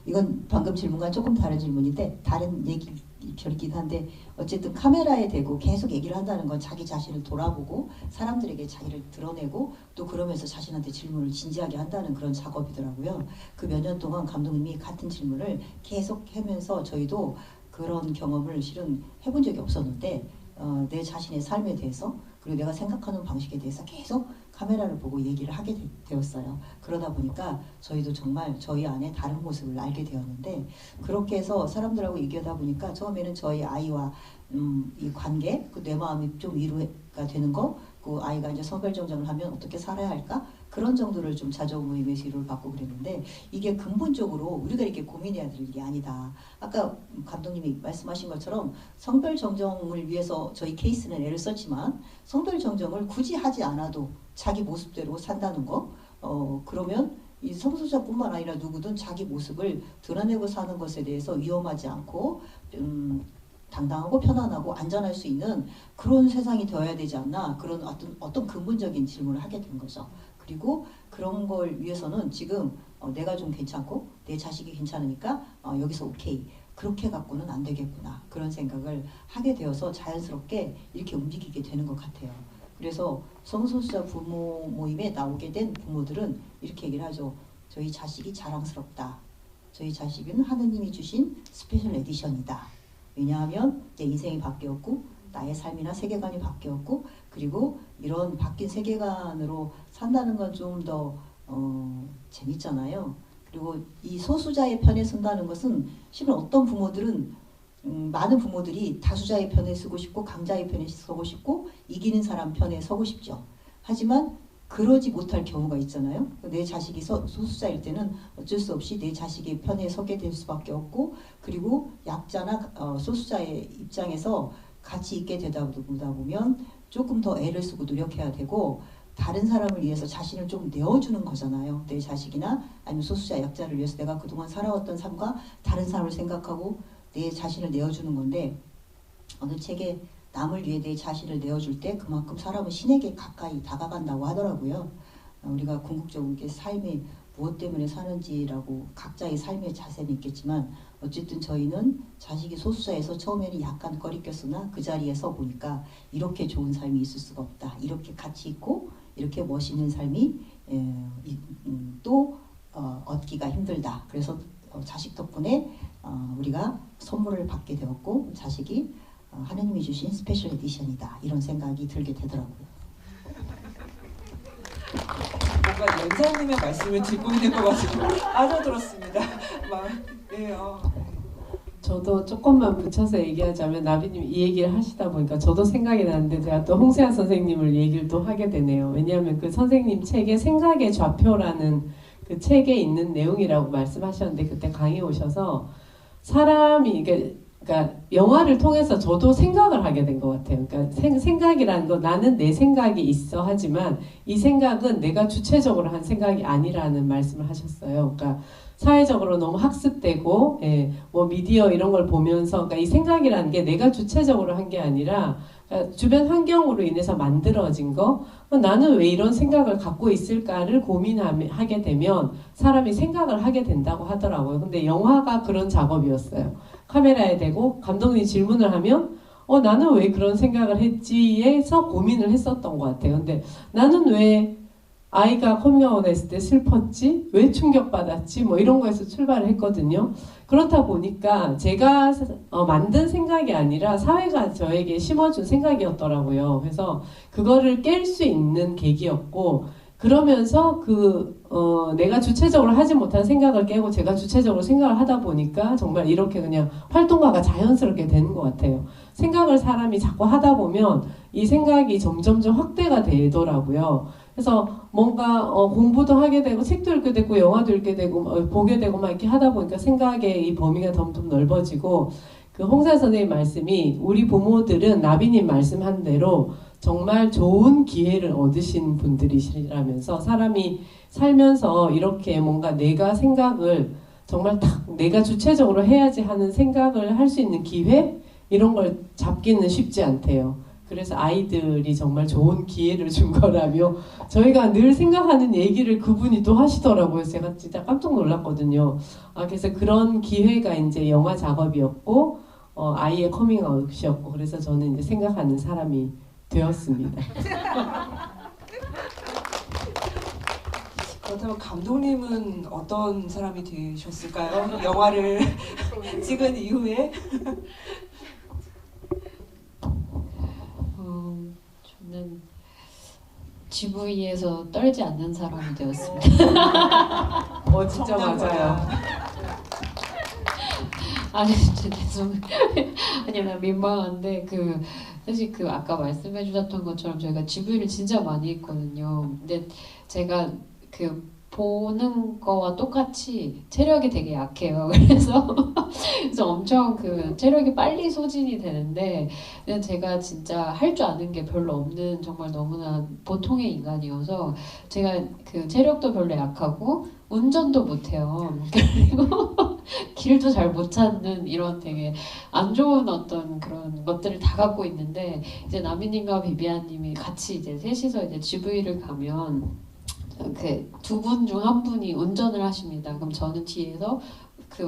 이건 방금 질문과 조금 다른 질문인데 다른 얘기 결이긴 한데 어쨌든 카메라에 대고 계속 얘기를 한다는 건 자기 자신을 돌아보고 사람들에게 자기를 드러내고 또 그러면서 자신한테 질문을 진지하게 한다는 그런 작업이더라고요. 그 몇 년 동안 감독님이 같은 질문을 계속 하면서 저희도 그런 경험을 실은 해본 적이 없었는데 내 자신의 삶에 대해서 그리고 내가 생각하는 방식에 대해서 계속 카메라를 보고 얘기를 하게 되었어요. 그러다 보니까 저희도 정말 저희 안에 다른 모습을 알게 되었는데 그렇게 해서 사람들하고 얘기하다 보니까 처음에는 저희 아이와 이 관계, 내 마음이 좀 위로가 되는 거, 그 아이가 이제 성별정정을 하면 어떻게 살아야 할까? 그런 정도를 좀 자조 모임에서 위로를 받고 그랬는데 이게 근본적으로 우리가 이렇게 고민해야 될 일이 아니다. 아까 감독님이 말씀하신 것처럼 성별정정을 위해서 저희 케이스는 애를 썼지만 성별정정을 굳이 하지 않아도 자기 모습대로 산다는 거 그러면 이 성소수자뿐만 아니라 누구든 자기 모습을 드러내고 사는 것에 대해서 위험하지 않고 당당하고 편안하고 안전할 수 있는 그런 세상이 되어야 되지 않나 그런 어떤 근본적인 질문을 하게 된 거죠. 그리고 그런 걸 위해서는 지금 내가 좀 괜찮고 내 자식이 괜찮으니까 여기서 오케이 그렇게 갖고는 안 되겠구나 그런 생각을 하게 되어서 자연스럽게 이렇게 움직이게 되는 것 같아요. 그래서 성소수자 부모 모임에 나오게 된 부모들은 이렇게 얘기를 하죠. 저희 자식이 자랑스럽다. 저희 자식은 하느님이 주신 스페셜 에디션이다. 왜냐하면 내 인생이 바뀌었고 나의 삶이나 세계관이 바뀌었고 그리고 이런 바뀐 세계관으로 산다는 건 좀 더 재밌잖아요. 그리고 이 소수자의 편에 선다는 것은 실은 어떤 부모들은 많은 부모들이 다수자의 편에 서고 싶고 강자의 편에 서고 싶고 이기는 사람 편에 서고 싶죠. 하지만 그러지 못할 경우가 있잖아요. 내 자식이 소수자일 때는 어쩔 수 없이 내 자식의 편에 서게 될 수밖에 없고 그리고 약자나 소수자의 입장에서 같이 있게 되다 보면 조금 더 애를 쓰고 노력해야 되고 다른 사람을 위해서 자신을 좀 내어주는 거잖아요. 내 자식이나 아니면 소수자 약자를 위해서 내가 그동안 살아왔던 삶과 다른 사람을 생각하고 내 자신을 내어주는 건데 어느 책에 남을 위해 내 자신을 내어줄 때 그만큼 사람은 신에게 가까이 다가간다고 하더라고요. 우리가 궁극적으로 이게 삶이 무엇 때문에 사는지라고 각자의 삶의 자세는 있겠지만 어쨌든 저희는 자식이 소수자에서 처음에는 약간 거리꼈으나 그 자리에 서 보니까 이렇게 좋은 삶이 있을 수가 없다. 이렇게 가치 있고 이렇게 멋있는 삶이 또 얻기가 힘들다. 그래서 자식 덕분에 우리가 선물을 받게 되었고 자식이 하느님이 주신 스페셜 에디션이다. 이런 생각이 들게 되더라고요. 뭔가 연사님의 말씀을 듣고 있는 것 가지고 알아들었습니다. 저도 조금만 붙여서 얘기하자면 나비님 이 얘기를 하시다 보니까 저도 생각이 나는데 제가 또 홍세아 선생님을 얘기를 또 하게 되네요. 왜냐하면 그 선생님 책에 생각의 좌표라는 그 책에 있는 내용이라고 말씀하셨는데 그때 강의 오셔서 사람이 그러니까 영화를 통해서 저도 생각을 하게 된 것 같아요. 그러니까 생각이라는 거 나는 내 생각이 있어 하지만 이 생각은 내가 주체적으로 한 생각이 아니라는 말씀을 하셨어요. 그러니까 사회적으로 너무 학습되고 뭐 미디어 이런 걸 보면서 그러니까 이 생각이라는 게 내가 주체적으로 한 게 아니라 그러니까 주변 환경으로 인해서 만들어진 거 나는 왜 이런 생각을 갖고 있을까를 고민하게 되면 사람이 생각을 하게 된다고 하더라고요. 근데 영화가 그런 작업이었어요. 카메라에 대고 감독님이 질문을 하면 나는 왜 그런 생각을 했지에서 고민을 했었던 것 같아요. 근데 나는 왜 아이가 커밍아웃 했을 때 슬펐지? 왜 충격받았지? 뭐 이런 거에서 출발을 했거든요. 그렇다 보니까 제가 만든 생각이 아니라 사회가 저에게 심어준 생각이었더라고요. 그래서 그거를 깰 수 있는 계기였고 그러면서 내가 주체적으로 하지 못한 생각을 깨고 제가 주체적으로 생각을 하다 보니까 정말 이렇게 그냥 활동가가 자연스럽게 되는 것 같아요. 생각을 사람이 자꾸 하다 보면 이 생각이 점점점 확대가 되더라고요. 그래서 뭔가 공부도 하게 되고 책도 읽게 되고 영화도 읽게 되고 보게 되고 막 이렇게 하다 보니까 생각의 이 범위가 점점 넓어지고 그 홍사 선생님 말씀이 우리 부모들은 나비님 말씀한 대로 정말 좋은 기회를 얻으신 분들이시라면서 사람이 살면서 이렇게 뭔가 내가 생각을 정말 딱 내가 주체적으로 해야지 하는 생각을 할 수 있는 기회 이런 걸 잡기는 쉽지 않대요. 그래서 아이들이 정말 좋은 기회를 준 거라며 저희가 늘 생각하는 얘기를 그분이 또 하시더라고요. 제가 진짜 깜짝 놀랐거든요. 그래서 그런 기회가 이제 영화 작업이었고 아이의 커밍아웃이었고 그래서 저는 이제 생각하는 사람이 되었습니다. 그렇다면 감독님은 어떤 사람이 되셨을까요? 영화를 찍은 이후에? 저는 GV에서 떨지 않는 사람이 되었습니다. 진짜 맞아요. 아니 진짜 죄송해요. 아니 나 민망한데 사실 아까 말씀해 주셨던 것처럼 저희가 GV를 진짜 많이 했거든요. 근데 제가 보는 거와 똑같이 체력이 되게 약해요. 그래서 엄청 체력이 빨리 소진이 되는데 그냥 제가 진짜 할 줄 아는 게 별로 없는 정말 너무나 보통의 인간이어서 제가 체력도 별로 약하고 운전도 못해요. 그리고 길도 잘 못 찾는 이런 되게 안 좋은 어떤 그런 것들을 다 갖고 있는데 이제 나미님과 비비안님이 같이 이제 셋이서 이제 GV를 가면 두 분 중 한 분이 운전을 하십니다. 그럼 저는 뒤에서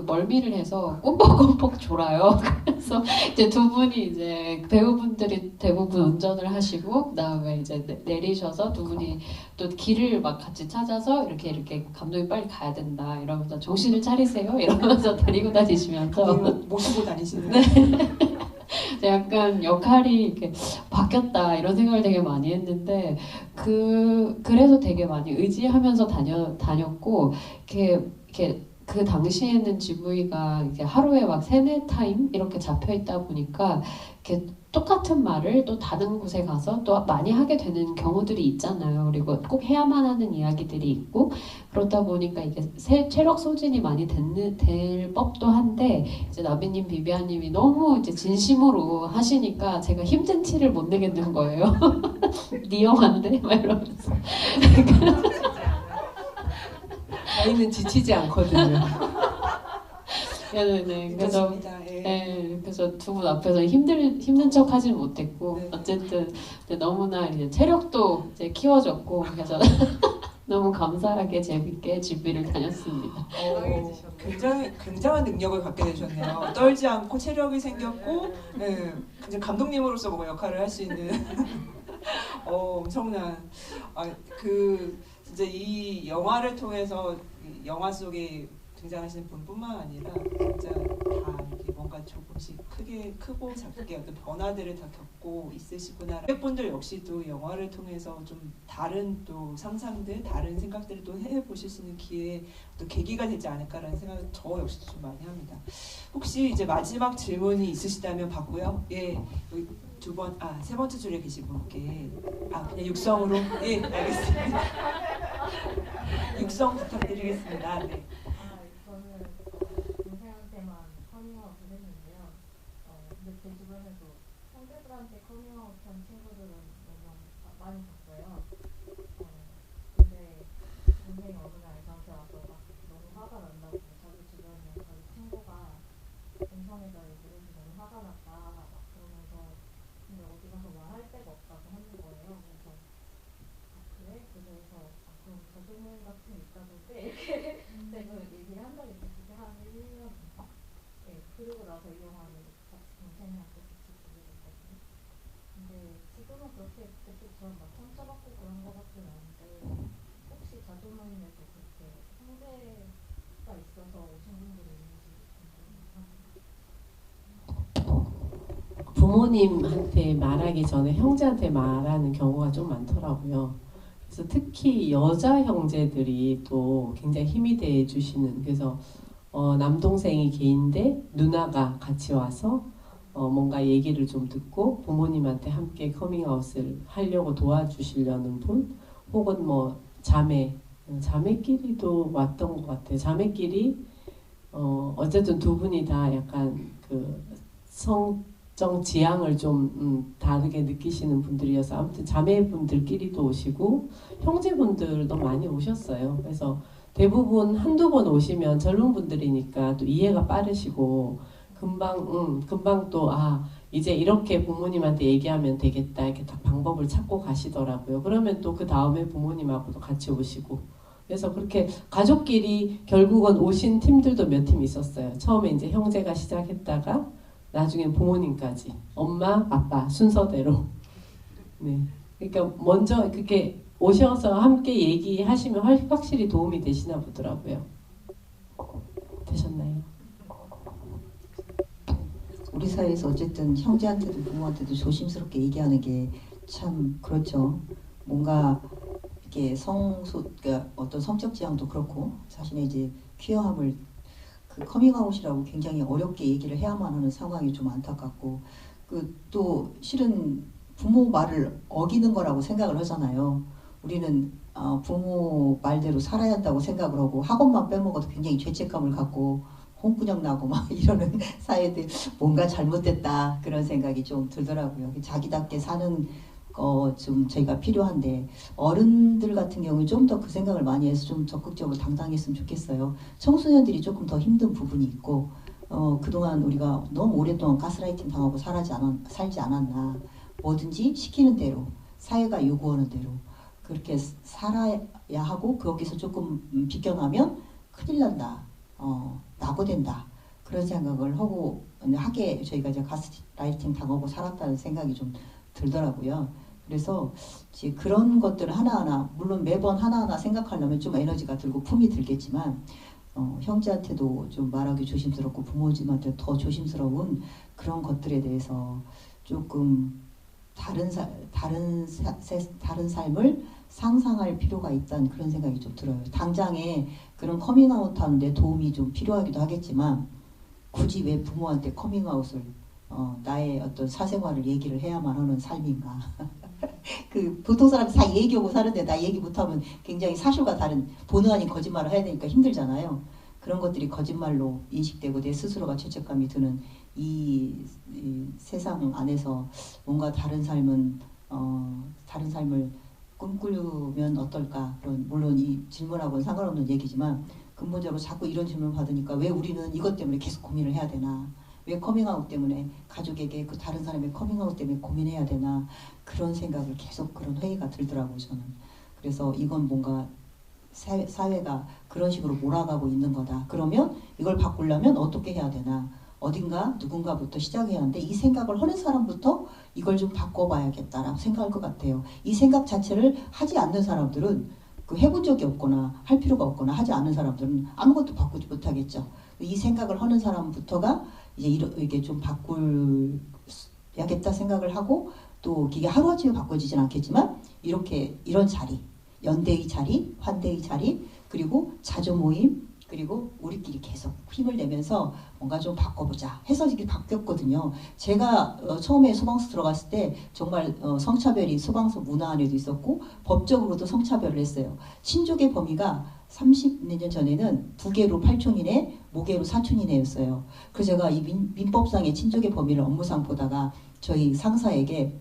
멀미를 해서 꼼뻑꼼뻑 졸아요. 그래서 이제 두 분이 이제 배우분들이 대부분 운전을 하시고 그다음에 이제 내리셔서 두 분이 또 길을 막 같이 찾아서 이렇게 감독님 빨리 가야 된다 이러면서 정신을 차리세요 이러면서 데리고 다니시면서 모시고 다니시는. 네. 약간 역할이 이렇게 바뀌었다 이런 생각을 되게 많이 했는데 그래서 되게 많이 의지하면서 다녔고 이렇게 그 당시에는 GV가 이렇게 하루에 막 3-4타임 이렇게 잡혀 있다 보니까 이렇게 똑같은 말을 또 다른 곳에 가서 또 많이 하게 되는 경우들이 있잖아요. 그리고 꼭 해야만 하는 이야기들이 있고 그렇다 보니까 이게 체력 소진이 많이 될 법도 한데 이제 나비님, 비비아님이 너무 이제 진심으로 하시니까 제가 힘든 티를 못 내겠는 거예요. 네 영화인데? 막 이러면서. 저희는 지치지 않거든요. 네네네. 그래서 믿어집니다. 예. 네, 그래서 두 분 앞에서 힘든 척 하진 못했고 네. 어쨌든 이제 너무나 이제 체력도 이제 키워졌고 그래서 너무 감사하게 재밌게 GB를 다녔습니다. 굉장한 능력을 갖게 되셨네요. 떨지 않고 체력이 생겼고, 네, 굉장히 감독님으로서 뭔가 역할을 할 수 있는 엄청난. 진짜 이 영화를 통해서 이 영화 속에 등장하시는 분뿐만 아니라 진짜 다 이렇게 뭔가 조금씩 크고 작게 어떤 변화들을 다 겪고 있으시구나. 관객분들 역시도 영화를 통해서 좀 다른 또 상상들, 다른 생각들을 또 해보실 수 있는 기회, 또 계기가 되지 않을까라는 생각을 저 역시도 좀 많이 합니다. 혹시 이제 마지막 질문이 있으시다면 받고요. 예, 여기 세 번째 줄에 계신 분께 그냥 육성으로 예, 알겠습니다. 육성 부탁드리겠습니다. 네. 저는 동생한테만 커밍아웃을 했는데요. 근데 제 주변에도 형제들한테 커밍아웃한 친구들은 너무 많이 봤어요. 근데 동생이 어느 날 저한테 와서 막 너무 화가 난다고 자기 주변에 자기 친구가 동성애자 얘기를 해서 너무 화가 났다 막 그러면서 근데 어디 가서 말할 데가 없다고 하는 거예요. 그래서 그래? 그래서 그럼 자존심 같은 게 있다던데 이렇게 제가 얘기를 한 적이 있어요. 그게 한 1년 네, 그러고 나서 이 영화를 같이 동생이한테 같이 보게 됐거든요. 근데 지금은 그렇게 그때처럼 막 상처받고 그런 것 같지는 않은데 혹시 자존심에도 그렇게 상대가 있어서 오신 분들이 있는지 궁금합니다. 부모님한테 말하기 전에 형제한테 말하는 경우가 좀 많더라고요. 그래서 특히 여자 형제들이 또 굉장히 힘이 돼 주시는, 그래서 남동생이 게인데 누나가 같이 와서 뭔가 얘기를 좀 듣고 부모님한테 함께 커밍아웃을 하려고 도와주시려는 분, 혹은 뭐 자매끼리도 왔던 것 같아요. 자매끼리 어쨌든 두 분이 다 약간 그 성적 지향을 좀 다르게 느끼시는 분들이어서 아무튼 자매분들끼리도 오시고 형제분들도 많이 오셨어요. 그래서 대부분 한두 번 오시면 젊은 분들이니까 또 이해가 빠르시고 금방 또 이제 이렇게 부모님한테 얘기하면 되겠다 이렇게 딱 방법을 찾고 가시더라고요. 그러면 또 그 다음에 부모님하고도 같이 오시고, 그래서 그렇게 가족끼리 결국은 오신 팀들도 몇 팀 있었어요. 처음에 이제 형제가 시작했다가 나중엔 부모님까지, 엄마, 아빠 순서대로. 네. 그러니까 먼저 그렇게 오셔서 함께 얘기하시면 확실히 도움이 되시나 보더라고요. 되셨나요? 우리 사회에서 어쨌든 형제한테도 부모한테도 조심스럽게 얘기하는 게 참 그렇죠. 뭔가 이렇게 그러니까 어떤 성적 지향도 그렇고 자신의 이제 퀴어함을 그 커밍아웃이라고 굉장히 어렵게 얘기를 해야만 하는 상황이 좀 안타깝고, 또 실은 부모 말을 어기는 거라고 생각을 하잖아요. 우리는 부모 말대로 살아야 한다고 생각을 하고 학원만 빼먹어도 굉장히 죄책감을 갖고 홍군형 나고 막 이러는 사회들, 뭔가 잘못됐다 그런 생각이 좀 들더라고요. 자기답게 사는 좀 저희가 필요한데, 어른들 같은 경우는 좀 더 그 생각을 많이 해서 좀 적극적으로 당당했으면 좋겠어요. 청소년들이 조금 더 힘든 부분이 있고, 그동안 우리가 너무 오랫동안 가스라이팅 당하고 살지 않았나. 뭐든지 시키는 대로, 사회가 요구하는 대로 그렇게 살아야 하고, 거기서 조금 비껴나면 큰일 난다, 낙오된다, 그런 생각을 하고 저희가 이제 가스라이팅 당하고 살았다는 생각이 좀 들더라고요. 그래서 이제 그런 것들 하나하나, 물론 매번 하나하나 생각하려면 좀 에너지가 들고 품이 들겠지만, 형제한테도 좀 말하기 조심스럽고 부모님한테 더 조심스러운 그런 것들에 대해서 조금 다른 삶을 상상할 필요가 있다는 그런 생각이 좀 들어요. 당장에 그런 커밍아웃 하는데 도움이 좀 필요하기도 하겠지만, 굳이 왜 부모한테 커밍아웃을 나의 어떤 사생활을 얘기를 해야만 하는 삶인가. 보통 사람이 다 얘기하고 사는데 나 얘기 못하면 굉장히 사실과 다른 본의 아닌 거짓말을 해야 되니까 힘들잖아요. 그런 것들이 거짓말로 인식되고 내 스스로가 죄책감이 드는 이 세상 안에서 뭔가 다른 삶을 꿈꾸려면 어떨까. 물론 이 질문하고는 상관없는 얘기지만 근본적으로 자꾸 이런 질문 받으니까 왜 우리는 이것 때문에 계속 고민을 해야 되나? 왜 커밍아웃 때문에 가족에게 그 다른 사람의 커밍아웃 때문에 고민해야 되나? 그런 생각을 계속 그런 회의가 들더라고요 저는. 그래서 이건 뭔가 사회가 그런 식으로 몰아가고 있는 거다. 그러면 이걸 바꾸려면 어떻게 해야 되나? 어딘가 누군가부터 시작해야 하는데 이 생각을 하는 사람부터 이걸 좀 바꿔봐야겠다라고 생각할 것 같아요. 이 생각 자체를 하지 않는 사람들은 그 해본 적이 없거나 할 필요가 없거나 하지 않는 사람들은 아무것도 바꾸지 못하겠죠. 이 생각을 하는 사람부터가 이제 이게 좀 바꾸야겠다 생각을 하고 또 이게 하루아침에 바꿔지진 않겠지만 이렇게 이런 자리, 연대의 자리, 환대의 자리, 그리고 자조 모임, 그리고 우리끼리 계속 힘을 내면서 뭔가 좀 바꿔보자 해서 이게 바뀌었거든요. 제가 처음에 소방서 들어갔을 때 정말 성차별이 소방서 문화 안에도 있었고 법적으로도 성차별을 했어요. 친족의 범위가 30몇 년 전에는 부계로 8촌 이내, 모계로 4촌 이내였어요. 그래서 제가 이 민법상의 친족의 범위를 업무상 보다가 저희 상사에게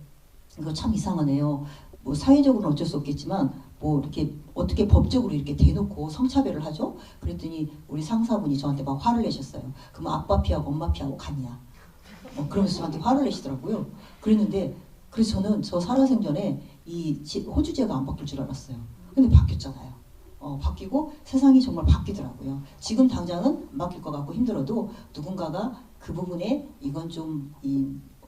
이거 참 이상하네요. 뭐 사회적으로는 어쩔 수 없겠지만 뭐 이렇게 어떻게 법적으로 이렇게 대놓고 성차별을 하죠? 그랬더니 우리 상사분이 저한테 막 화를 내셨어요. 그럼 아빠 피하고 엄마 피하고 같냐? 그러면서 저한테 화를 내시더라고요. 그랬는데 그래서 저는 저 살아생전에 이 호주제가 안 바뀔 줄 알았어요. 근데 바뀌었잖아요. 바뀌고 세상이 정말 바뀌더라고요. 지금 당장은 안 바뀔 것 같고 힘들어도 누군가가 그 부분에 이건 좀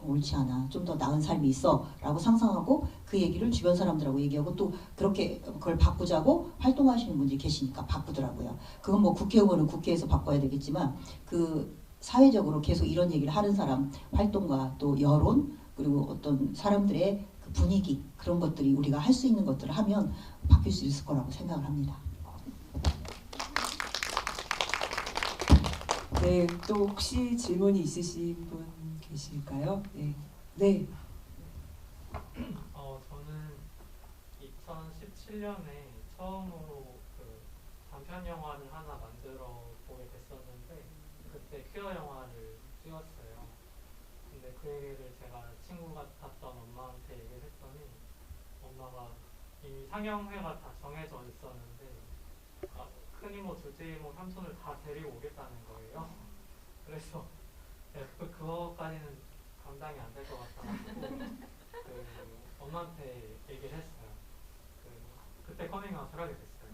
옳지 않아. 좀 더 나은 삶이 있어. 라고 상상하고 그 얘기를 주변 사람들하고 얘기하고 또 그렇게 그걸 바꾸자고 활동하시는 분들이 계시니까 바꾸더라고요. 그건 뭐 국회의원은 국회에서 바꿔야 되겠지만 그 사회적으로 계속 이런 얘기를 하는 사람 활동과 또 여론 그리고 어떤 사람들의 그 분위기 그런 것들이 우리가 할 수 있는 것들을 하면 바뀔 수 있을 거라고 생각을 합니다. 네, 또 혹시 질문이 있으신 분 계실까요? 네. 네. 저는 2017년에 처음으로 그 단편 영화를 하나 만들어 보게 됐었는데 그때 퀴어 영화를 찍었어요. 근데 그 얘기를 제가 친구 같았던 엄마한테 얘기를 했더니 엄마가 이미 상영회가 다 정해져 있었는데 큰 이모, 둘째 이모, 삼촌을 다 데리고 오겠다는 거예요. 그래서 그거까지는 감당이 안 될 것 같아가지고 그 엄마한테 얘기를 했어요. 그때 커밍아웃을 하게 됐어요.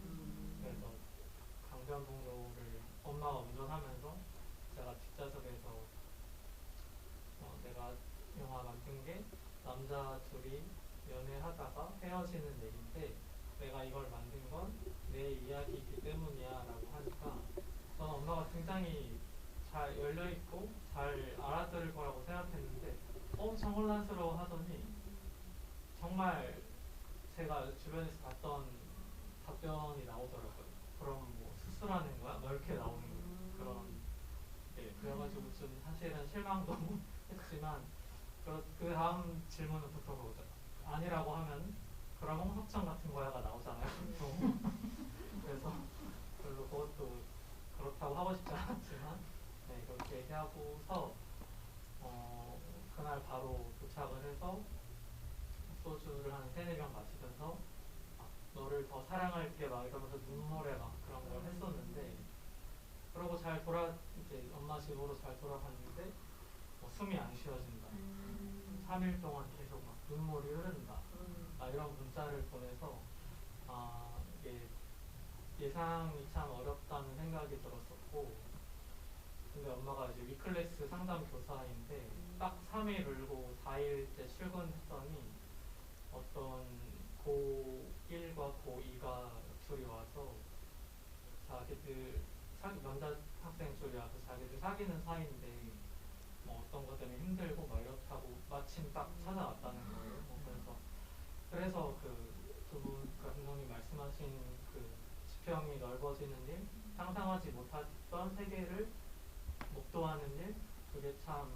그래서 강변북로를 엄마가 운전하면서 제가 뒷좌석에서 내가 영화 만든 게 남자 둘이 연애하다가 헤어지는 얘기인데 내가 이걸 만든 건 내 이야기이기 때문이야 라고 하니까 저는 엄마가 굉장히 잘 열려있고 잘 알아들을 거라고 생각했는데 엄청 혼란스러워 하더니 정말 제가 주변에서 봤던 답변이 나오더라고요. 그럼 뭐 수술하는 거야? 뭐 이렇게 나오는 그런 그래가지고 좀 사실은 실망도 했지만 그 다음 질문은 보통 오죠. 아니라고 하면 그럼 홍석천 같은 거야가 나오잖아요. 그래서 별로 그것도 그렇다고 하고 싶지 않았지만 그렇게 얘기하고서 그날 바로 도착을 해서 소주를 한 3-4병 마시면서 너를 더 사랑할게 막 이러면서 눈물에 막 그런 걸 했었는데 그러고 이제 엄마 집으로 잘 돌아갔는데 숨이 안 쉬어진다. 3일 동안 계속 막 눈물이 흐른다. 이런 문자를 보내서 이게 예상이 참 어렵다는 생각이 들었었고 근데 엄마가 이제 위클래스 상담 교사인데 딱 3일 울고 4일째 출근했더니 어떤 고1과 고2가 둘이 와서 자기들 남자 학생 둘이 와서 자기들 사귀는 사이인데 뭐 어떤 것 때문에 힘들고 막 이렇다고 마침 딱 찾아왔다는 거예요. 그래서 그 두 분 감독님 말씀하신 그 지평이 넓어지는 일, 상상하지 못했던 세계를 목도하는 일, 그게 참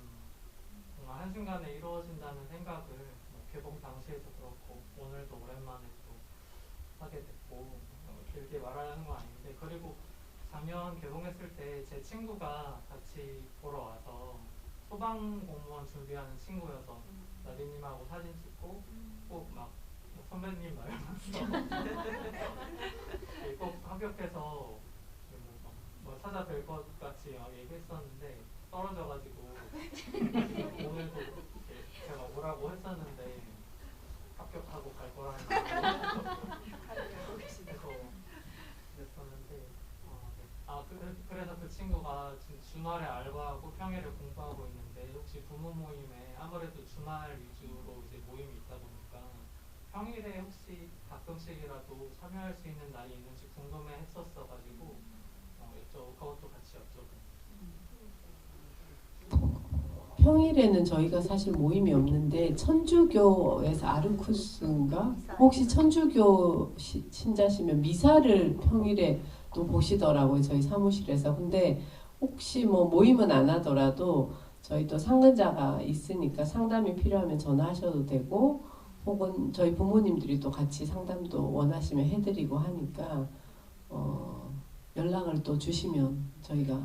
정말 한순간에 이루어진다는 생각을 개봉 당시에도 그렇고 오늘도 오랜만에 또 하게 됐고 길게 말하는 건 아닌데 그리고 작년 개봉했을 때 제 친구가 같이 보러 와서 소방 공무원 준비하는 친구여서 나리님하고 사진 찍고 꼭 막 선배님 말면서 꼭 합격해서 찾아뵐 것 같이 막 얘기했었는데 떨어져가지고 오늘도 이렇게 제가 오라고 했었는데 합격하고 갈 거라는 그랬었는데 그래서 그 친구가 지금 주말에 알바하고 평일에 공부하고 있는데 혹시 부모 모임에 아무래도 주말 위주로 이제 모임이 있다 보니까 평일에 혹시 가끔씩이라도 참여할 수 있는 날이 있는지 궁금해했었어가지고 그것도 같이 여쭤보고. 평일에는 저희가 사실 모임이 없는데 천주교에서 아르쿠스인가? 혹시 천주교 신자시면 미사를 평일에 또 보시더라고요. 저희 사무실에서. 근데 혹시 뭐 모임은 안 하더라도 저희 또 상근자가 있으니까 상담이 필요하면 전화하셔도 되고 혹은 저희 부모님들이 또 같이 상담도 원하시면 해드리고 하니까 연락을 또 주시면 저희가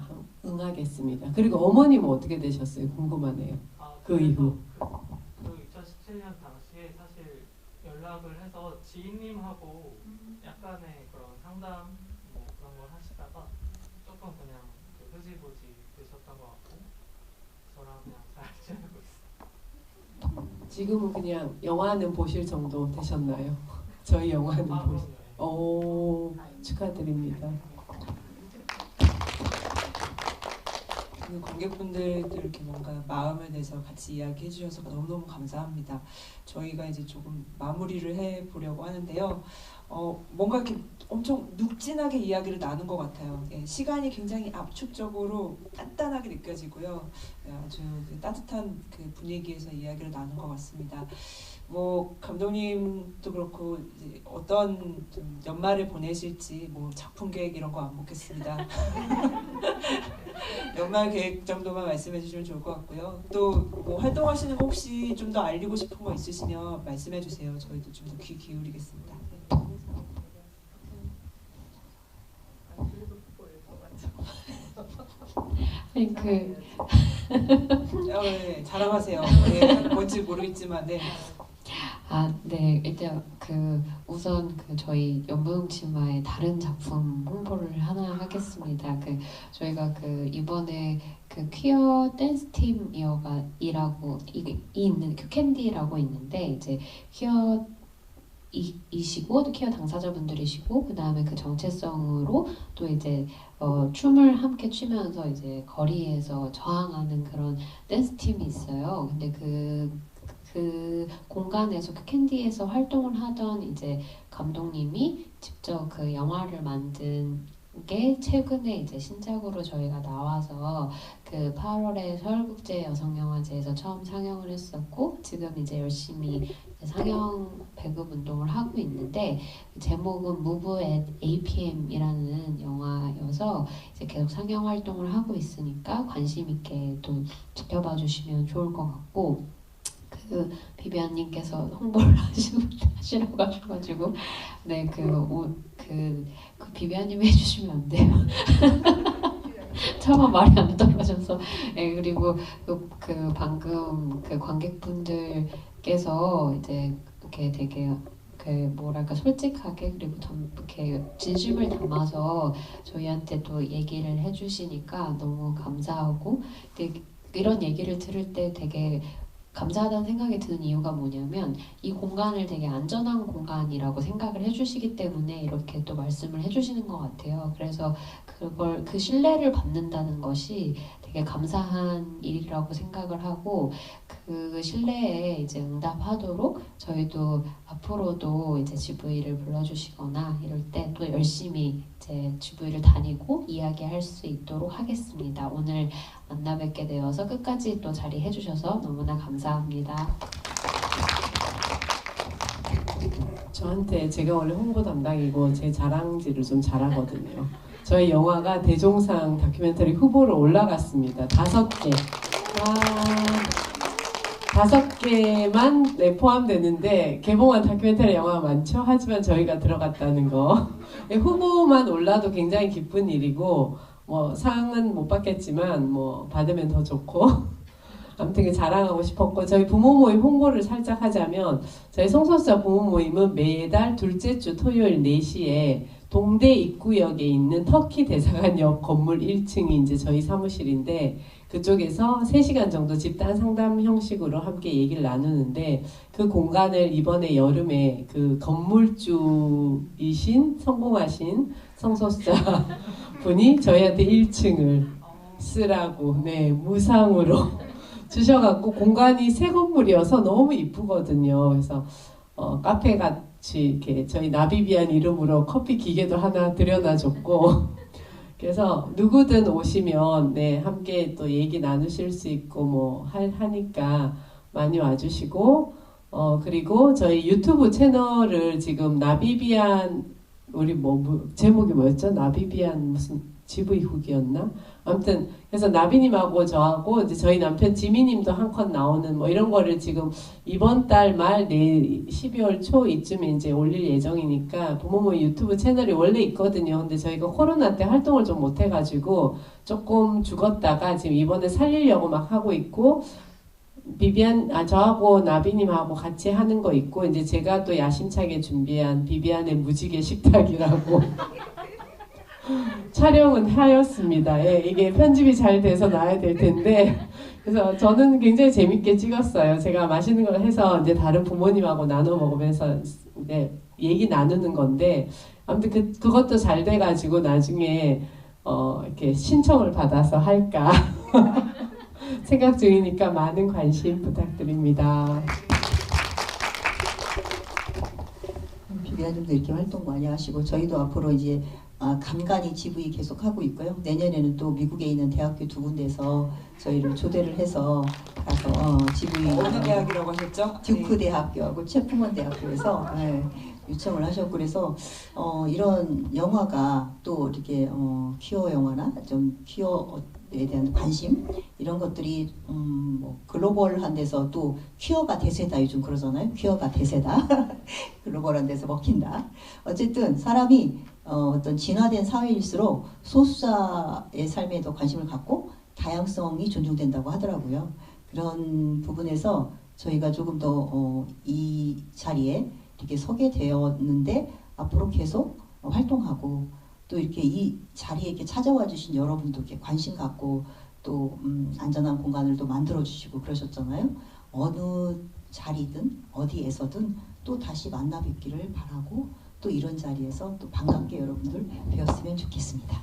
응하겠습니다. 그리고 어머님은 어떻게 되셨어요? 궁금하네요. 그 이후. 그 2017년 당시에 사실 연락을 해서 지인님하고 약간의 그런 상담 뭐 그런 걸 하시다가 조금 그냥 흐지부지 되셨던 것 같고 저랑 그냥 잘 지내고 있어요. 지금은 그냥 영화는 보실 정도 되셨나요? 저희 영화는 보실. 오, 축하드립니다. 그 관객분들도 이렇게 뭔가 마음을 내서 같이 이야기해 주셔서 너무너무 감사합니다. 저희가 이제 조금 마무리를 해 보려고 하는데요. 뭔가 이렇게 엄청 눅진하게 이야기를 나눈 것 같아요. 예, 시간이 굉장히 압축적으로 단단하게 느껴지고요. 아주 따뜻한 그 분위기에서 이야기를 나눈 것 같습니다. 뭐 감독님도 그렇고 이제 어떤 좀 연말을 보내실지 뭐 작품 계획 이런 거 안 묻겠습니다. 연말 계획 정도만 말씀해 주시면 좋을 것 같고요. 또 뭐 활동하시는 거 혹시 좀 더 알리고 싶은 거 있으시면 말씀해 주세요. 저희도 좀 더 귀 기울이겠습니다. 네. 아니 그 네, 자랑하세요. 네, 뭔지 모르겠지만 네. 네, 일단 우선 그 저희 연분홍치마의 다른 작품 홍보를 하나 하겠습니다. 저희가 이번에 퀴어 댄스 팀이라고 있는 큐캔디라고 있는데 이제 퀴어 퀴어 당사자분들이시고 그 다음에 그 정체성으로 또 이제 춤을 함께 추면서 이제 거리에서 저항하는 그런 댄스 팀이 있어요. 근데 그 공간에서 캔디에서 활동을 하던 이제 감독님이 직접 그 영화를 만든 게 최근에 이제 신작으로 저희가 나와서 8월에 서울국제 여성영화제에서 처음 상영을 했었고 지금 이제 열심히 상영 배급 운동을 하고 있는데 제목은 Move at APM이라는 영화여서 이제 계속 상영 활동을 하고 있으니까 관심 있게 또 지켜봐 주시면 좋을 것 같고 비비안님께서 홍보를 하시라고 하셔가지고 네 비비안님이 해주시면 안 돼요. 차마 말이 안 떨어져서 네, 그리고 방금 관객분들께서 이제 이렇게 되게 뭐랄까 솔직하게 그리고 이렇게 진심을 담아서 저희한테 또 얘기를 해주시니까 너무 감사하고 이런 얘기를 들을 때 되게 감사하다는 생각이 드는 이유가 뭐냐면 이 공간을 되게 안전한 공간이라고 생각을 해주시기 때문에 이렇게 또 말씀을 해주시는 것 같아요. 그래서 그 신뢰를 받는다는 것이 되게 감사한 일이라고 생각을 하고 그 신뢰에 이제 응답하도록 저희도 앞으로도 이제 GV를 불러주시거나 이럴 때 또 열심히 이제 GV를 다니고 이야기할 수 있도록 하겠습니다. 오늘 만나 뵙게 되어서 끝까지 또 자리해 주셔서 너무나 감사합니다. 저한테 제가 원래 홍보 담당이고 제 자랑질을 좀 잘하거든요. 저희 영화가 대종상 다큐멘터리 후보로 올라갔습니다. 5개. 5개만 네, 포함되는데 개봉한 다큐멘터리 영화가 많죠. 하지만 저희가 들어갔다는 거. 후보만 올라도 굉장히 기쁜 일이고 뭐 상은 못 받겠지만 뭐 받으면 더 좋고 아무튼 자랑하고 싶었고 저희 부모 모임 홍보를 살짝 하자면 저희 성소수자 부모 모임은 매달 둘째 주 토요일 4시에 동대 입구역에 있는 터키 대사관역 건물 1층이 이제 저희 사무실인데 그쪽에서 3시간 정도 집단 상담 형식으로 함께 얘기를 나누는데 그 공간을 이번에 여름에 그 건물주이신 성공하신 성소수자 분이 저희한테 1층을 쓰라고 네 무상으로 주셔갖고 공간이 새 건물이어서 너무 이쁘거든요. 그래서 카페 같이 이렇게 저희 나비비안 이름으로 커피 기계도 하나 들여놔줬고 그래서 누구든 오시면 네 함께 또 얘기 나누실 수 있고 뭐 하니까 많이 와주시고 그리고 저희 유튜브 채널을 지금 나비비안 우리 제목이 뭐였죠? 나비비안 무슨 GV 후기였나? 아무튼 그래서 나비님하고 저하고 이제 저희 남편 지미님도 한 컷 나오는 뭐 이런 거를 지금 이번 달 말 내일 12월 초 이쯤에 이제 올릴 예정이니까 부모모 유튜브 채널이 원래 있거든요. 근데 저희가 코로나 때 활동을 좀 못해가지고 조금 죽었다가 지금 이번에 살리려고 막 하고 있고 저하고 나비님하고 같이 하는 거 있고 이제 제가 또 야심차게 준비한 비비안의 무지개 식탁이라고 촬영은 하였습니다. 예, 이게 편집이 잘 돼서 나와야 될 텐데 그래서 저는 굉장히 재밌게 찍었어요. 제가 맛있는 걸 해서 이제 다른 부모님하고 나눠 먹으면서 네, 얘기 나누는 건데 아무튼 그것도 잘 돼가지고 나중에 이렇게 신청을 받아서 할까 생각 중이니까 많은 관심 부탁드립니다. 비비안님도 이렇게 활동 많이 하시고 저희도 앞으로 이제 간간히 GV 계속 하고 있고요. 내년에는 또 미국에 있는 대학교 2군데에서 저희를 초대를 해서 가서 GV 어느 대학이라고 하셨죠? 듀크 대학교하고 체프먼 대학교에서 요청을 하셨고 그래서 이런 영화가 또 이렇게 퀴어 영화나 좀 퀴어에 대한 관심 이런 것들이 뭐 글로벌한 데서 또 퀴어가 대세다 요즘 그러잖아요. 퀴어가 대세다. 글로벌한 데서 먹힌다. 어쨌든 사람이 어떤 진화된 사회일수록 소수자의 삶에도 관심을 갖고 다양성이 존중된다고 하더라고요. 그런 부분에서 저희가 조금 더 이 자리에 이렇게 서게 되었는데 앞으로 계속 활동하고 또 이렇게 이 자리에 이렇게 찾아와 주신 여러분도 이렇게 관심 갖고 또 안전한 공간을 또 만들어 주시고 그러셨잖아요. 어느 자리든 어디에서든 또 다시 만나 뵙기를 바라고 또 이런 자리에서 또 반갑게 여러분들 뵈었으면 좋겠습니다.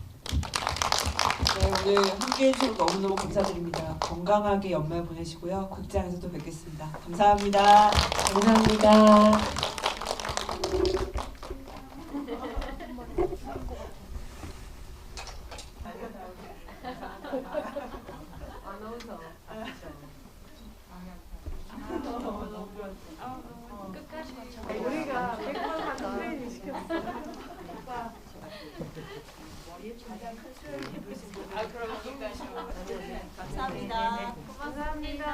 네, 오늘 함께해 주셔서 너무너무 감사드립니다. 건강하게 연말 보내시고요. 극장에서 또 뵙겠습니다. 감사합니다. 감사합니다. 우리가 100번 트레이닝 시켰어. 감사합니다. 감사합니다. 감사합니다.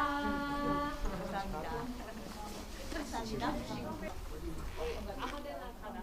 감사합니다. 아무데나 가나.